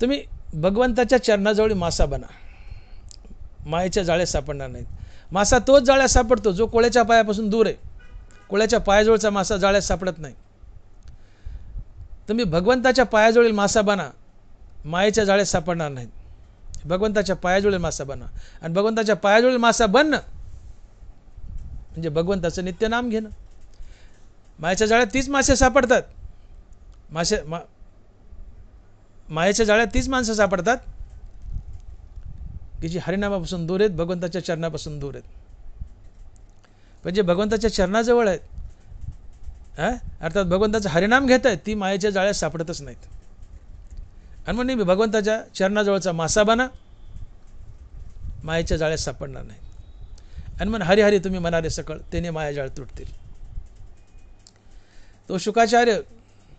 तुम्ही भगवंताच्या चरणाजवळ मासा बना, मायेच्या जाळ्यात सापडणार नाहीत. मासा तोच जाळ्यात सापडतो जो कोळ्याच्या पायापासून दूर आहे. कोळ्याच्या पायाजवळचा मासा जाळ्यात सापडत नाही. तुम्ही भगवंताच्या पायाजवळील मासा बना, मायेच्या जाळ्यात सापडणार नाहीत. भगवंताच्या पायाजवळील मासा बना. आणि भगवंताच्या पायाजवळील मासा बनणं म्हणजे भगवंताचं नित्य नाम घेणं. मायेच्या जाळ्यात तीच मासे सापडतात. मायेच्या जाळ्यात तीच माणसं सापडतात की जी हरिनामापासून दूर आहेत, भगवंताच्या चरणापासून दूर आहेत. पण जे भगवंताच्या चरणाजवळ आहेत, अर्थात भगवंताचं हरिनाम घेत आहेत, ती मायेच्या जाळ्यात सापडतच नाहीत. आणि म्हणून भगवंताच्या चरणाजवळचा मासा बना, मायेच्या जाळ्यात सापडणार नाही. आणि मग हरी हरी तुम्ही म्हणारे सकळ, त्याने माया जाळ तुटतील. तो शुकाचार्य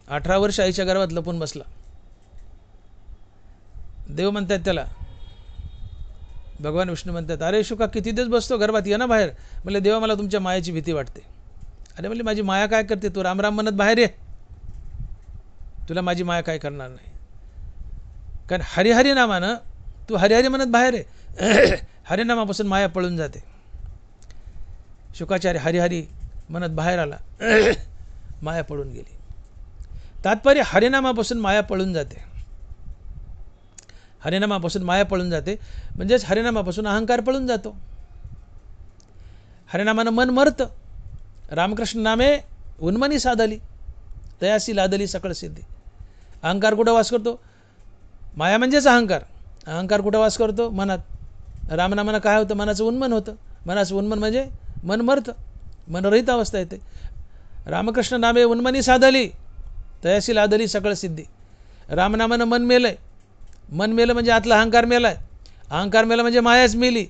18 वर्ष आईच्या गर्भात लपून बसला. देव म्हणतात त्याला, भगवान विष्णू म्हणतात, अरे शुका किती दिवस बसतो गर्भात, ये ना बाहेर. म्हणले देवा मला तुमच्या मायाची भीती वाटते. अरे म्हणले माझी माया काय करते, तू राम राम म्हणत बाहेर ये, तुला माझी माया काय करणार नाही. कारण हरिहरी नामानं तू हरिहरी म्हणत बाहेर आहे, हरिनामापासून माया पळून जाते. शुकाचार्य हरिहरी म्हणत बाहेर आला, माया पळून गेली. तात्पर्य हरिनामापासून माया पळून जाते. हरिनामापासून माया पळून जाते म्हणजेच हरिनामापासून अहंकार पळून जातो. हरिनामानं मन मरतं. रामकृष्ण नामे उन्मनी साधली, तयासी लादली सकळ सिद्धी. अहंकार कुठं वास करतो? माया म्हणजेच अहंकार. अहंकार कुठं वास करतो? मनात. रामनामानं काय होतं? मनाचं उन्मन होतं. मनाचं उन्मन म्हणजे मन मरतं, मनरहित अवस्था येते. रामकृष्ण नामे उन्मनी साधली, तयासी लादली सकळ सिद्धी. रामनामानं मन मेलंय. मन मेलं म्हणजे आतला अहंकार मेलाय. अहंकार मेला म्हणजे मायाच मेली.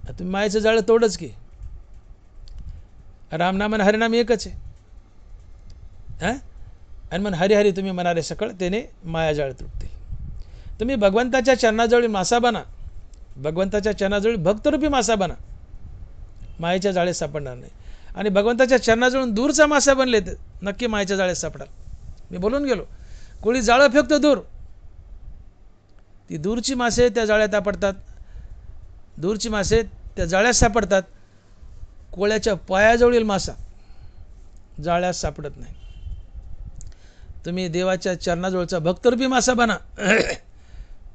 तुम्ही मायाचं जाळं तोडच की. रामनाम आणि हरिनाम एकच आहे. आणि मग हरिहरी तुम्ही म्हणारे सकळ, त्याने मायाजाळ तुटते. तुम्ही भगवंताच्या चरणाजवळी मासा बना, भगवंताच्या चरणाजवळी भक्तरूपी मासा बना, मायेच्या जाळेत सापडणार नाही. आणि भगवंताच्या चरणाजवळून दूरचा मासा बनले तर नक्की मायेच्या जाळेत सापडाल. मी बोलून गेलो, कोळी जाळं फेकतो दूर, ती दूरची मासे त्या जाळ्यात आपडतात. दूरची मासे त्या जाळ्यात सापडतात. कोळ्याच्या पायाजवळील मासा जाळ्यात सापडत नाही. तुम्ही देवाच्या चरणाजवळचा भक्तरूपी मासा बना,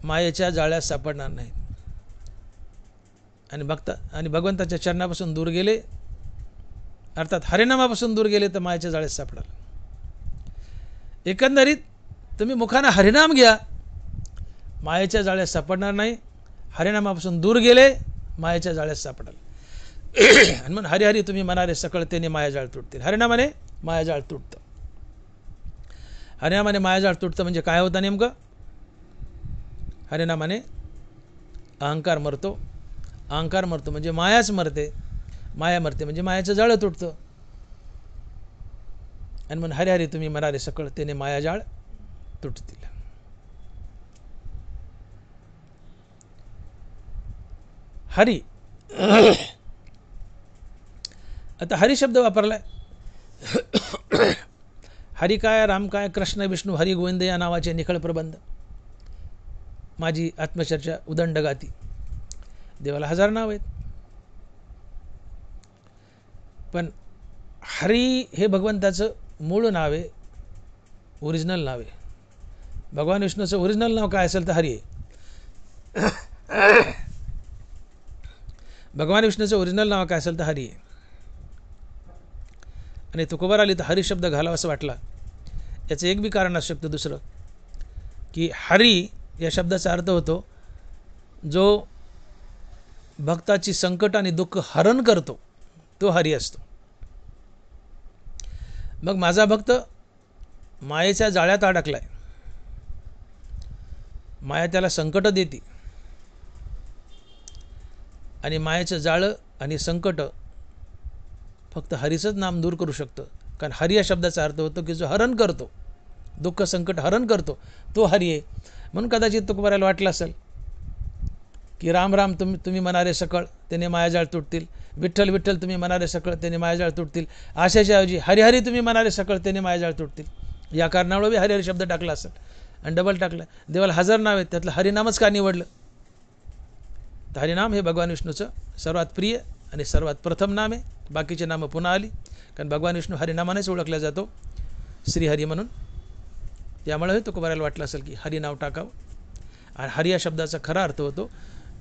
मायेच्या जाळ्यात सापडणार नाही. आणि भगवंताच्या चरणापासून दूर गेले, अर्थात हरिनामापासून दूर गेले तर मायेच्या जाळ्यात सापडाल. एकंदरीत तुम्ही मुखानं हरिनाम घ्या, मायेच्या जाळ्यात सापडणार नाही. हरिनामापासून दूर गेले, मायेच्या जाळ्यात सापडाल. आणि म्हणून हरिहरी तुम्ही म्हणारे सकळ, त्याने मायाजाळ तुटतील. हरिनामाने मायाजाळ तुटतं. हरिनामाने मायाजाळ तुटतं म्हणजे काय होतं नेमकं? हरिनामाने अहंकार मरतो. अहंकार मरतो म्हणजे मायाच मरते. माया मरते म्हणजे मायाचं जाळं तुटतं. आणि म्हणून हरिहरी तुम्ही म्हणारे सकळ, त्याने मायाजाळ तुटतील. हरी, आता हरी शब्द वापरलाय. हरी काय, राम काय, कृष्ण, विष्णू, हरी, गोविंद या नावाचे निखळ प्रबंध, माझी आत्मचर्चा उदंड गाती. देवाला 1000 नाव आहेत, पण हरी हे भगवंताचं मूळ नाव आहे, ओरिजिनल नाव आहे. भगवान विष्णूचं ओरिजिनल नाव काय असेल तर हरी आहे. भगवान विष्णूचं ओरिजिनल नाव काय असेल तर हरी आहे. आणि तुकोबार आली तर हरी शब्द घालावा असं वाटला. याचं एक बी कारण असू शकतं दुसरं, की हरी या शब्दाचा अर्थ होतो जो भक्ताची संकट आणि दुःख हरण करतो, तो हरी असतो. मग माझा भक्त मायेच्या जाळ्यात अडकलाय, माया त्याला संकट देते, आणि मायेचं जाळं आणि संकट फक्त हरीचंच नाम दूर करू शकतं. कारण हरी या शब्दाचा अर्थ होतो की जो हरण करतो, दुःख संकट हरण करतो, तो हरी आहे. म्हणून कदाचित तुकोबाराला वाटलं असेल की राम राम तुम्ही म्हणारे सकळ, त्याने मायाजाळ तुटतील. विठ्ठल विठ्ठल तुम्ही म्हणारे सकळ, त्याने मायाजाळ तुटतील. आशाच्या ऐवजी हरिहरी तुम्ही म्हणारे सकळ, त्याने मायाजाळ तुटतील. या कारणामुळे बी हरिहरी शब्द टाकला असेल आणि डबल टाकला. देवाला 1000 नाव आहेत, त्यातलं हरिनामच का निवडलं? तर हरिनाम हे भगवान विष्णूचं सर्वात प्रिय आणि सर्वात प्रथम नाम आहे. बाकीचे नामं पुन्हा आली, कारण भगवान विष्णू हरिनामानेच ओळखला जातो, श्रीहरी म्हणून. त्यामुळे तुकोबाराला वाटलं असेल की हरी नाव टाकावं. आणि हरी या शब्दाचा खरा अर्थ होतो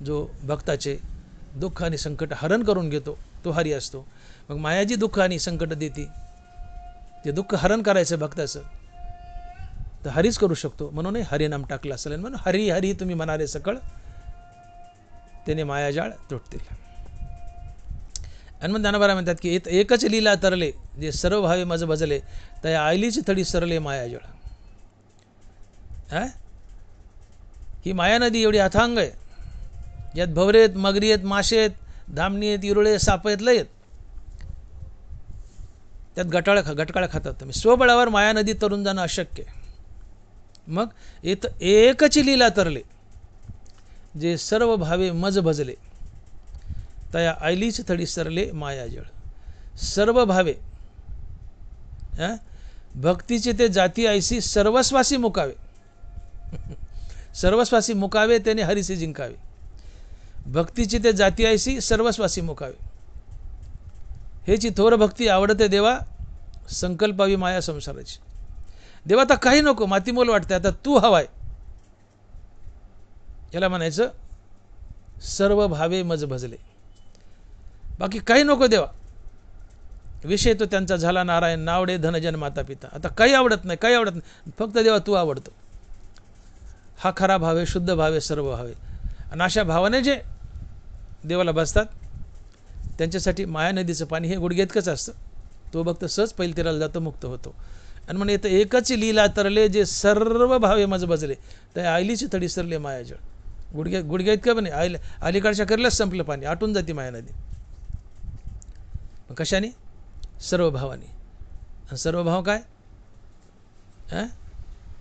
जो भक्ताचे दुःख आणि संकट हरण करून घेतो, तो हरी असतो. मग माया जी दुःख आणि संकट देते, ते दुःख हरण करायचं भक्ताचं, तर हरीच करू शकतो. म्हणून हरिनाम टाकलं असेल. म्हणून हरी हरी तुम्ही म्हणारे सकळ, त्याने मायाजाळ तुटतील. आणि मग ज्ञानोबा म्हणतात की एकच लीला तरले, जे सर्व भावे मज भजले, त्या आयलीची थडी सरले मायाजळ. ही माया नदी एवढी अथांग आहे, यात भवरे आहेत, मगरी आहेत, मासे आहेत, धामणी आहेत, इरुळे, साप आहेत, लय आहेत. त्यात गटकाळा खातात तुम्ही. स्वबळावर माया नदी तरुण जाणं अशक्य. मग एकच लीला तरले, जे सर्व भावे मज भजले, तया आयलीच थडी सरले मायाजळ. सर्व भावे भक्तीचे ते जाती ऐसी सर्वस्वासी मुकावे. सर्वस्वासी मुकावे त्याने हरीसे जिंकावे. भक्तीचे ते जाती ऐसी सर्वस्वासी मुकावे. हेची थोर भक्ती आवडते देवा, संकल्पावी माया संसाराची. देवा आता काही नको, मातीमोल वाटते, आता तू हवाय. याला म्हणायचं सर्व भावे मज भजले. बाकी काही नको देवा. विषय तो त्यांचा झाला नारायण, नावडे धनजन माता पिता. आता काही आवडत नाही, काही आवडत नाही, फक्त देवा तू आवडतो. हा खरा भाव आहे, शुद्ध भाव आहे, सर्व भाव आहे. आणि अशा भावाने जे देवाला बसतात त्यांच्यासाठी माया नदीचं पाणी हे गुडघेतकंच असतं. तो भक्त सहज पैलतीराला जातो, मुक्त होतो. आणि म्हणून येतं एकच लीला तरले, जे सर्व भावे मज बजले, त्या आयलीची थडी सरले मायाजळ. गुडघ्या इतकं पण नाही, अलीकडच्या करल्याच संपलं पाणी, आटून जाते माया नदी. कशाने? सर्व भावाने. आणि सर्व भाव काय?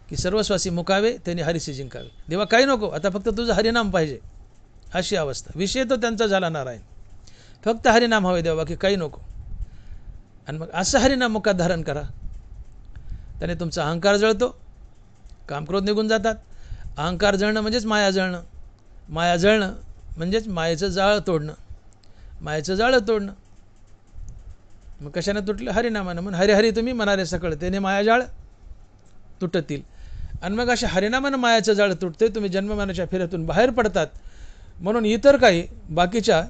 की सर्वस्वासी मुकावे त्याने हरीसी जिंकावे. देवा काही नको, आता फक्त तुझं हरिनाम पाहिजे, अशी अवस्था. विषय तो त्यांचा झाला नारायण, फक्त हरिनाम हवे देवा, बाकी काही नको. आणि मग असं हरिनाम मुखात धारण करा, त्याने तुमचा अहंकार जळतो, कामक्रोध निघून जातात. अहंकार जळणं म्हणजेच माया जळणं, माया जळणं म्हणजेच मायेचं जाळं तोडणं, मायेचं जाळं तोडणं. मग कशाने तुटलं? हरिनामानं. म्हणून हरिहरी तुम्ही म्हणारे सकळ, त्याने मायाजाळ तुटतील. आणि मग अशा हरिनामानं मायाचं जाळ तुटते, तुम्ही जन्ममरणाच्या फेऱ्यातून बाहेर पडतात. म्हणून इतर काही बाकीच्या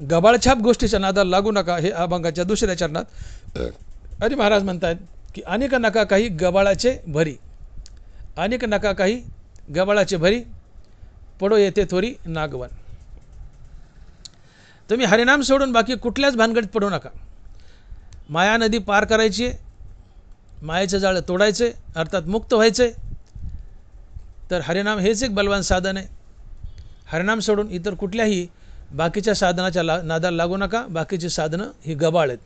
गबाळछाप गोष्टीच्या नादाला लागू नका. हे अभंगाच्या दुसऱ्या चरणात हरी महाराज म्हणतात की अनेक नका काही गबाळाचे भरी, अनेक नका काही गबाळाचे भरी, पडो येते थोरी नागवन. तुम्ही हरिनाम सोडून बाकी कुठल्याच भानगडीत पडू नका. माया नदी पार करायची, मायेचं जाळं तोडायचे, अर्थात मुक्त व्हायचे, तर हरिनाम हेच एक बलवान साधन आहे. हरिनाम सोडून इतर कुठल्याही बाकीच्या साधनाच्या नादाला लागू नका. बाकीची साधनं ही गबाळ आहेत.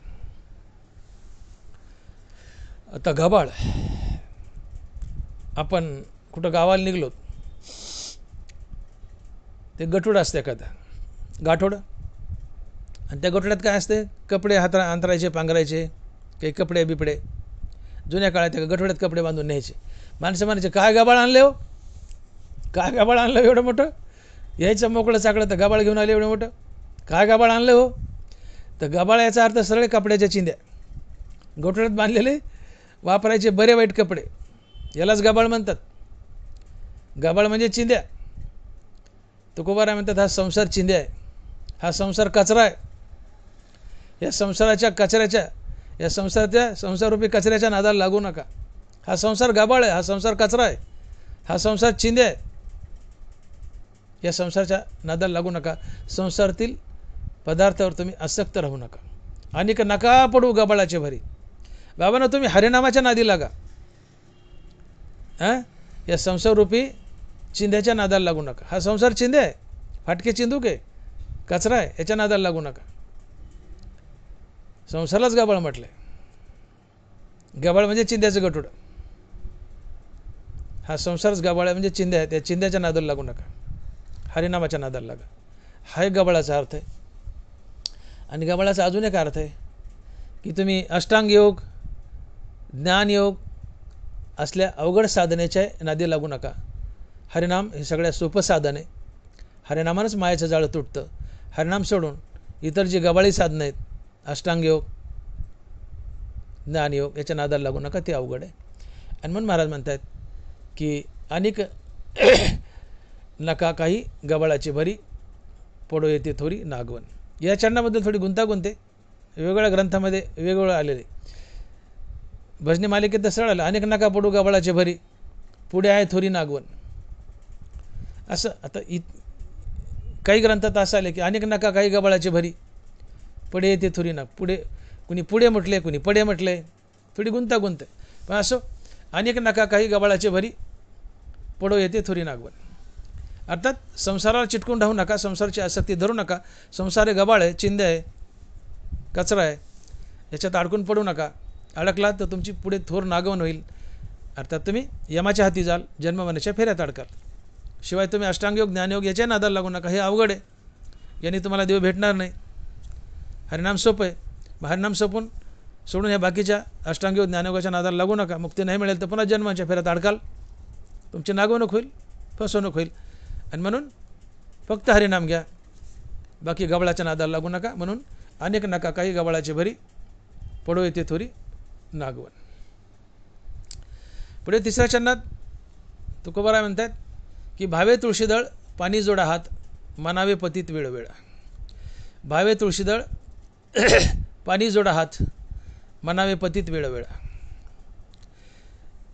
आता गबाळ, आपण कुठं गावाला निघलो, ते गटूड असते एखादा गाठोड, आणि त्या गोठड्यात काय असते? कपडे अंतरायचे, पांघरायचे, काही कपडे बिपडे. जुन्या काळात त्या गठोड्यात कपडे बांधून न्यायचे. माणसं म्हणायचे काय गबाळ आणले हो, काय गबाळ आणलं एवढं मोठं? यायचं मोकळं चाकळं तर गबाळ घेऊन आले एवढं मोठं, काय गबाळ आणलं हो? तर गबाळ याचा अर्थ सरळ कपड्याच्या चिंध्या, गोठड्यात बांधलेले वापरायचे बरे वाईट कपडे, यालाच गबाळ म्हणतात. गबाळ म्हणजे चिंध्या. तुकोबाराय म्हणतात हा संसार चिंध्या आहे, हा संसार कचरा आहे. या संसाराच्या कचऱ्याच्या, या संसाररूपी कचऱ्याच्या नादाला लागू नका. हा संसार गबाळ आहे, हा संसार कचरा आहे, हा संसार चिंध्या आहे. या संसाराच्या नादाला लागू नका. संसारातील पदार्थावर तुम्ही आसक्त राहू नका. आणि नका पडू गबाळाचे भरी. बाबांनो, तुम्ही हरिनामाच्या नादी लागा. या संसाररूपी चिंध्याच्या नादाला लागू नका. हा संसार चिंध्या आहे, फाटके चिंदूक आहे, कचरा आहे, याच्या नादाला लागू नका. संसारालाच गबाळ म्हटलंय. गबाळ म्हणजे चिंध्याचं गटूड. हा संसारच गबाळ आहे म्हणजे चिंध्या आहे, त्या चिंध्याच्या नादाला लागू नका, हरिनामाच्या नादाला लागा. हा एक गबाळाचा अर्थ आहे. आणि गबाळाचा अजून एक अर्थ आहे की तुम्ही अष्टांग योग, ज्ञानयोग असल्या अवघड साधनेच्या नादी लागू नका. हरिनाम हे सगळ्यात सोपं साधन आहे. हरिनामानंच मायाचं जाळं तुटतं. हरिनाम सोडून इतर जी गबाळी साधनं आहेत, अष्टांग योग, ज्ञानयोग, याच्या नादाला लागू नका, ते अवघड आहे. आणि म्हणून महाराज म्हणतात की अनेक नका काही गबाळाची भरी, पडो येते थोरी नागवन. या चरणाबद्दल थोडी गुंतागुंत आहे, वेगवेगळ्या ग्रंथामध्ये वेगवेगळं आलेले. भजनी मालिकेत तर सरळ आलं, अनेक नका पडू गबाळाची भरी, पुढे आहे थोरी नागवन. असं आता काही ग्रंथात असं आले की अनेक नका काही गबाळाची भरी, पुढे येते थोरी नाग. पुढे कुणी पुढे म्हटले, कुणी पडे म्हटले, थोडी गुंतागुंत आहे. पण असो, अनेक नका काही गबाळाची भरी, पडो येते थोरी नागवन. अर्थात संसाराला चिटकून राहू नका, संसाराची आसक्ती धरू नका. संसार हे गबाळ आहे, चिंध्या आहे, कचरा आहे, याच्यात अडकून पडू नका. अडकलात तर तुमची पुढे थोर नागवन होईल. अर्थात तुम्ही यमाच्या हाती जाल, जन्ममरणाच्या फेऱ्यात अडकाल. शिवाय तुम्ही अष्टांगयोग ज्ञानयोग याच्या नादाला लागू नका, हे अवघड आहे, यांनी तुम्हाला देव भेटणार नाही. हरिनाम सोपं आहे, हरिनाम सोपून सोडून ह्या बाकीच्या अष्टांगयोग ज्ञानयोगाच्या नादाला लागू नका. मुक्ती नाही मिळेल तर पुन्हा जन्माच्या फेऱ्यात अडकाल, तुमची नागवणूक होईल, फसवणूक होईल. आणि म्हणून फक्त हरिनाम घ्या, बाकी गबाळाच्या नादाला लागू नका. म्हणून अनेक नका काही गबाळाची भरी, पडो येते थोरी नागवन. पुढे तिसऱ्या चरणात तुकोबाराय म्हणतात की भावे तुळशीदळ पाणी जोडा हात, मनावे पतीत वेळोवेळ. भावे तुळशीदळ पाणी जोडा हात, मनावे पतीत वेळोवेळ.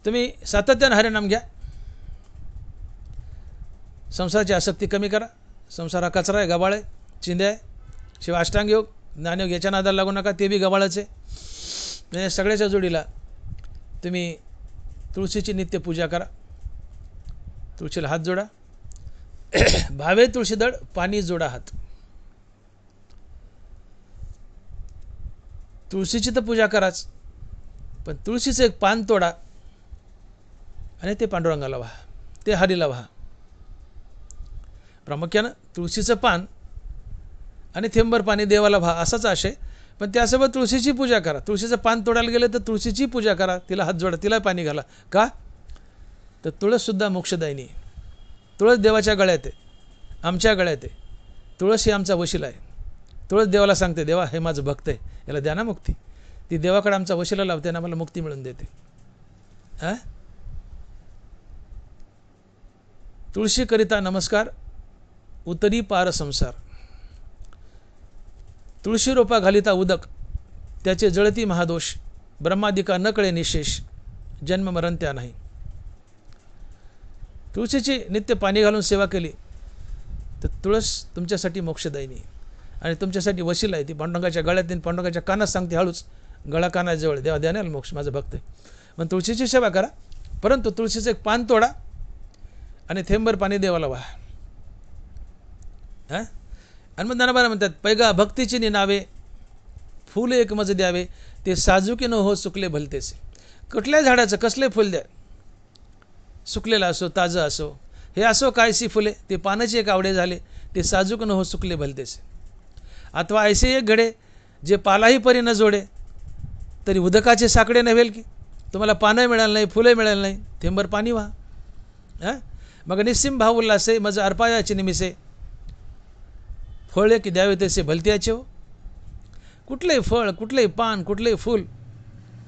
तुम्ही सातत्याने हरिनाम घ्या, संसाराची आसक्ती कमी करा. संसार हा कचरा आहे, गबाळ आहे, चिंध्या आहे. शिवाय अष्टांगयोग ज्ञानयोग याच्या नादाला लागू नका, ते बी गबाळाचे. म्हणजे सगळ्याच्या जोडीला तुम्ही तुळशीची नित्य पूजा करा, तुळशीला हात जोडा. भावे तुळशीदळ पाणी जोडा हात. तुळशीची तर पूजा कराच, पण तुळशीचं एक पान तोडा आणि ते पांडुरंगाला वाहा, ते हरीला वाहा. प्रामुख्यानं तुळशीचं पान आणि थेंबर पाणी देवाला वाहा असाच आशय. पण त्यासोबत तुळशीची पूजा करा. तुळशीचं पान तोडायला गेलं तर तुळशीची पूजा करा, तिला हात जोडा, तिला पाणी घाला. का तर तुळससुद्धा मोक्षदायिनी. तुळस देवाच्या गळ्यात आहे, आमच्या गळ्यात आहे. तुळस ही आमचा वशिला आहे. तुळस देवाला सांगते, देवा हे माझं भक्त आहे, याला द्या ना मुक्ती. ती देवाकडे आमचा वशिला लावते आणि आम्हाला मुक्ती मिळून देते. तुळशीकरिता नमस्कार, उतरी पार संसार. तुळशी रोपा घालिता उदक, त्याचे जळती महादोष. ब्रह्मादिका न कळे निशेष, जन्म मरण त्या नाही. तुळशीची नित्य पाणी घालून सेवा केली तर तुळस तुमच्यासाठी मोक्षदायिनी आणि तुमच्यासाठी वशिला आहे. ती पांडुरंगाच्या गळ्यात, पांडुरंगाच्या कानात सांगते हळूच, गळा कानाजवळ, देवा द्या ना मोक्ष, माझं भक्त आहे. मग तुळशीची सेवा करा, परंतु तुळशीचं एक पान तोडा आणि थेंबर पाणी देवाला वाहा. आणि मग ज्ञानोबा म्हणतात, पैगा भक्तीची निनावे, फूल एक मज द्यावे, ते साजुकी न हो सुकले भलतेसे. कुठल्या झाडाचं कसले फुल द्या, सुकलेलं असो ताजं असो, हे असो कायसी फुले, ते पानाचे एक आवडे झाले, ते साजूक न हो सुकले भलतेसे. अथवा ऐसे एक घडे, जे पालाही परी न जोडे, तरी उदकाचे साकडे नव्हेल की. तुम्हाला पानं मिळालं नाही, फुले मिळालं नाही, थेंबर पाणी व्हा. मग निस्सिम भाव उल्हासे, मज अर्पायाचे निमिसे, फळे की द्यावे तसे भलत्याचे हो. कुठलेही फळ, कुठलेही पान, कुठलेही फूल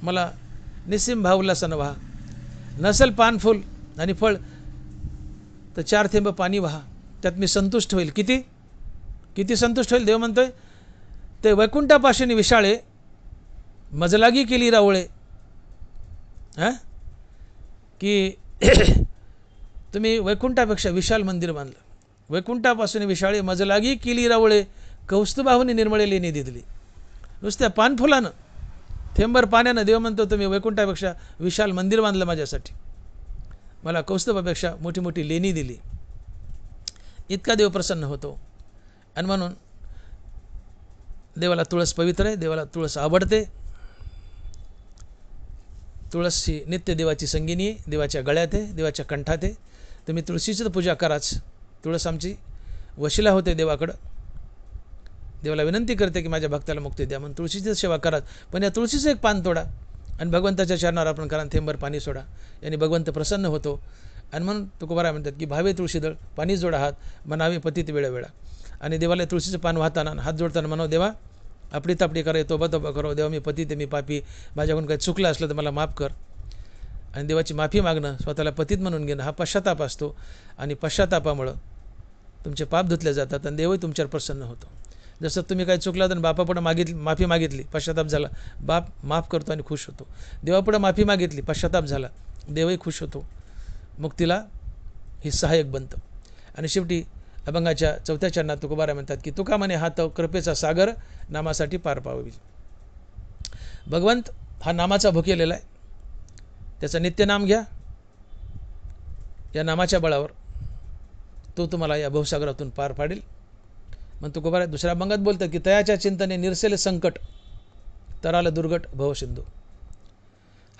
मला निस्सिम भाव उल्हासानं व्हा. नसेल पान, फूल आणि फळ तर 4 थेंब पाणी व्हा, त्यात मी संतुष्ट होईल. किती किती संतुष्ट होईल. देव म्हणतोय, ते वैकुंठापासून विशाळे, मजलागी केली रावळे. की तुम्ही वैकुंठापेक्षा विशाल मंदिर बांधलं, वैकुंठापासून विशाळे, मजलागी केली रावळे, कौस्तुभाहुनी निर्मळे लेणी दिली. नुसत्या पानफुलानं, थेंबर पाण्यानं देव म्हणतो, तुम्ही वैकुंठापेक्षा विशाल मंदिर बांधलं माझ्यासाठी, मला कौस्तुभापेक्षा मोठी मोठी लेणी दिली. इतका देव प्रसन्न होतो. आणि म्हणून देवाला तुळस पवित्र आहे, देवाला तुळस आवडते. तुळस ही नित्य देवाची संगिनी आहे, देवाच्या गळ्यात आहे, देवाच्या कंठात आहे. तुम्ही तुळशीची तर पूजा कराच. तुळस आमची वशिला होते देवाकडं. देवाला विनंती करते की माझ्या भक्ताला मुक्ती द्या, म्हणून तुळशीची सेवा कराच. पण या तुळशीचं एक पान तोडा आणि भगवंताच्या चरणावर अर्पण करा, थेंबर पाणी सोडा, याने भगवंत प्रसन्न होतो. आणि म्हणून तुकोबाराय म्हणतात की भावे तुळशीदळ पाणी जोडा हात, मनावे पतीत वेळोवेळा. आणि देवाला तुळशीचं पान वाहताना, हात जोडताना म्हणावं, देवा आपली तापडी करे, तोबा तोबा करो, देवा मी पतित आहे, मी पापी, माझ्याकडून काही चुकलं असलं तर मला माफ कर. आणि देवाची माफी मागणं, स्वतःला पतित म्हणून घेणं हा पश्चाताप असतो. आणि पश्चातापामुळं तुमचे पाप धुतले जातात आणि देवही तुमच्यावर प्रसन्न होतो. जसं तुम्ही काही चुकला तर बापापुढं माफी मागितली, पश्चाताप झाला, बाप माफ करतो आणि खुश होतो. देवापुढं माफी मागितली, पश्चाताप झाला, देवही खुश होतो. मुक्तीला ही सहाय्यक बनतं. आणि शेवटी अभंगाच्या 4थ्या चरणात तुकोबाराय म्हणतात की तुका म्हणे हात कृपेचा सागर नामासाठी पार पाववी. भगवंत हा नामाचा भुकेलेला आहे. त्याचं नित्यनाम घ्या. या नामाच्या बळावर तो तुम्हाला या भवसागरातून पार पाडेल. मग तुकोबाराय दुसऱ्या अभंगात बोलतात की तयाच्या चिंतने निरसेल संकट, तराल दुर्गट भवसिंधू.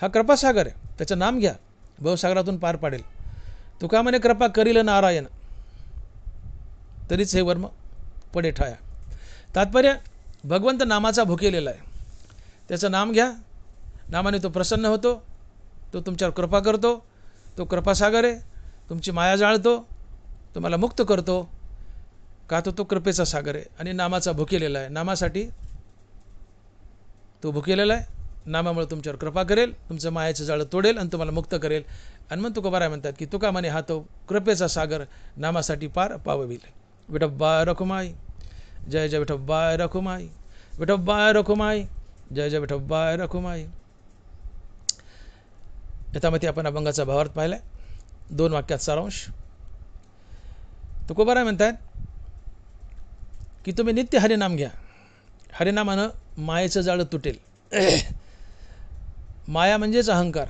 हा कृपासागर आहे, त्याचं नाम घ्या, भवसागरातून पार पाडेल. तुका म्हणे कृपा करील नारायण, तरीच हे वर्म पडे ठाया. तात्पर्य भगवंत नामाचा भुकेलेला आहे. त्याचं नाम घ्या, नामाने तो प्रसन्न होतो, तो तुमच्यावर कृपा करतो, तो कृपासागर आहे, तुमची माया जाळतो, तुम्हाला मुक्त करतो. का तो कृपेचा सागर आहे आणि नामाचा भुकेलेला आहे. नामासाठी तो भुकेलेला आहे. नामामुळे तुमच्यावर कृपा करेल, तुमचं मायाचं जाळं तोडेल आणि तुम्हाला मुक्त करेल. आणि मग तुकोबाराय म्हणतात की तुका म्हणे हा तो कृपेचा सागर नामासाठी पार पावविल. विठोबा रखुमाई, जय जय विठोबा रखुमाई, विठोबा रखुमाई, जय जय विठोबा रखुमाई. यथामती आपण अभंगाचा भावार्थ पाहिलाय. 2 वाक्यात सारांश. तुकोबाराय म्हणतात की तुम्ही नित्य हरिनाम घ्या. हरिनामानं मायेचं जाळं तुटेल. माया म्हणजेच अहंकार.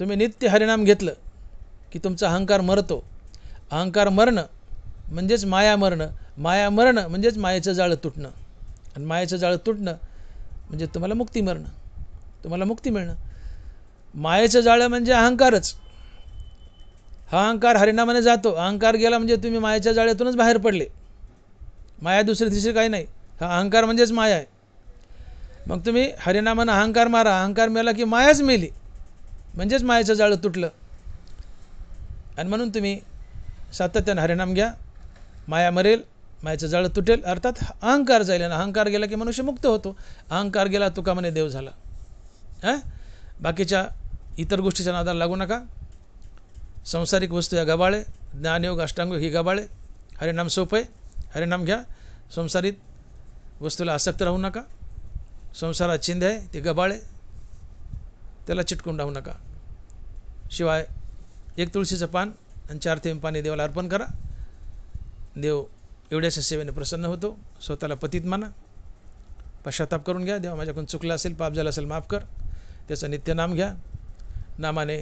तुम्ही नित्य हरिनाम घेतलं की तुमचा अहंकार मरतो. अहंकार मरणं म्हणजेच माया मरणं. माया मरणं म्हणजेच मायेचं जाळं तुटणं. आणि मायेचं जाळं तुटणं म्हणजे तुम्हाला मुक्ती मरणं, तुम्हाला मुक्ती मिळणं. मायेचं जाळं म्हणजे अहंकारच. हा अहंकार हरिनामाने जातो. अहंकार गेला म्हणजे तुम्ही मायेच्या जाळ्यातूनच बाहेर पडले. माया दुसरी तिसरी काही नाही. हा अहंकार म्हणजेच माया आहे. मग तुम्ही हरिनामानं अहंकार मारा. अहंकार मेला की मायाच मेली, म्हणजेच मायेचं जाळं तुटलं. आणि म्हणून तुम्ही सातत्यानं हरिनाम घ्या. माया मरेल, मायेचं जाळं तुटेल, अर्थात अहंकार जाईल. आणि अहंकार गेला की मनुष्य मुक्त होतो. अहंकार गेला तुका म्हणे देव झाला. बाकीच्या इतर गोष्टीच्या नादाला लागू नका. संसारिक वस्तू या गबाळे, ज्ञानयोग अष्टांग ही गबाळे. हरिनाम सोपं आहे, हरिनाम घ्या. संसारिक वस्तूला आसक्त राहू नका. संसारात चिंध्य आहे ते गबाळे, त्याला चिटकून राहू नका. शिवाय 1 तुळशीचं पान आणि 4 थेंब पाणी देवाला अर्पण करा. देव एवढ्याच्या सेवेने प्रसन्न होतो. स्वतःला पतित माना, पश्चाताप करून घ्या. देवा माझ्याकडून चुकलं असेल, पाप झालं असेल, माफ कर. त्याचं नित्य नाम घ्या. नामाने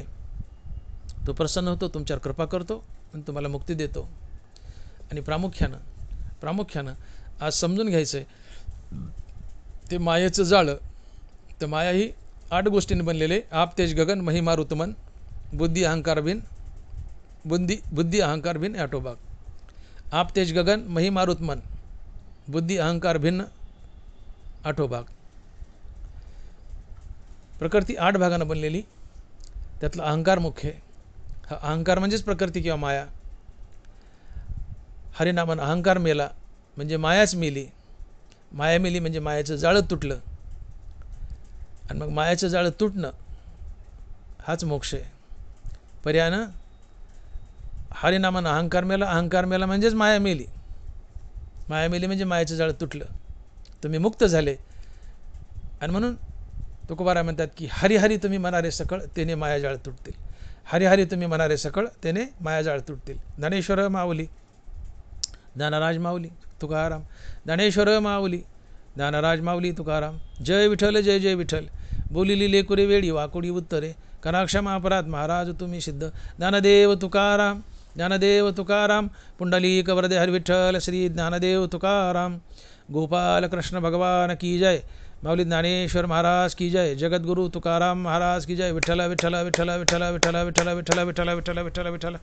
तो प्रसन्न होतो, तुमच्यावर कृपा करतो आणि तुम्हाला मुक्ती देतो. आणि प्रामुख्यानं आज समजून घ्यायचं आहे ते मायेचं जाळं. तर माया ही 8 गोष्टींनी बनलेले. आप तेज गगन महिमा ऋतुमन, बुद्धी अहंकार भिन्न आठोबाग. आप तेज गगन महिमा ऋतुमन, बुद्धी अहंकार भिन्न आठोबाग. प्रकृती 8 भागानं बनलेली, त्यातला अहंकार मुख्य आहे. हा अहंकार म्हणजेच प्रकृती किंवा माया. हरिनामानं अहंकार मेला म्हणजे मायाच मेली. माया मेली म्हणजे मायाचं जाळं तुटलं. आणि मग मायाचं जाळं तुटणं हाच मोक्ष आहे. पर्यायानं हरिनामानं अहंकार मेला म्हणजेच माया मेली. माया मेली म्हणजे मायाचं जाळं तुटलं, तुम्ही मुक्त झाले. आणि म्हणून तुकोबाराय म्हणतात की हरिहरी तुम्ही म्हणारे सकळ, तेने मायाजाळ तुटतील. हरिहरी तुम्ही म्हणारे सकळ, तेने मायाजाळ तुटतील. ज्ञानेश्वर माऊली, ज्ञानराज माऊली तुकाराम. ज्ञानेश्वर माऊली, ज्ञानराज माऊली तुकाराम. जय विठ्ठल जय जय विठ्ठल. बोलिली लेकुरे वेळी वाकुडी उत्तरे, कनाक्षमा अपराध महाराज तुम्ही सिद्ध. ज्ञानदेव तुकाराम, ज्ञानदेव तुकाराम. पुंडलिक वरदे हरि विठ्ठल श्री ज्ञानदेव तुकाराम. गोपाल कृष्ण भगवान की जय. माऊली ज्ञानेश्वर महाराज की जय. जगद्गुरु तुकाराम महाराज की जय. विठ्ठल विठ्ठल विठ्ठल विठ्ठल विठ्ठल विठ्ठल विठ्ठल विठ्ठल विठ्ठल विठ्ठल विठ्ठल.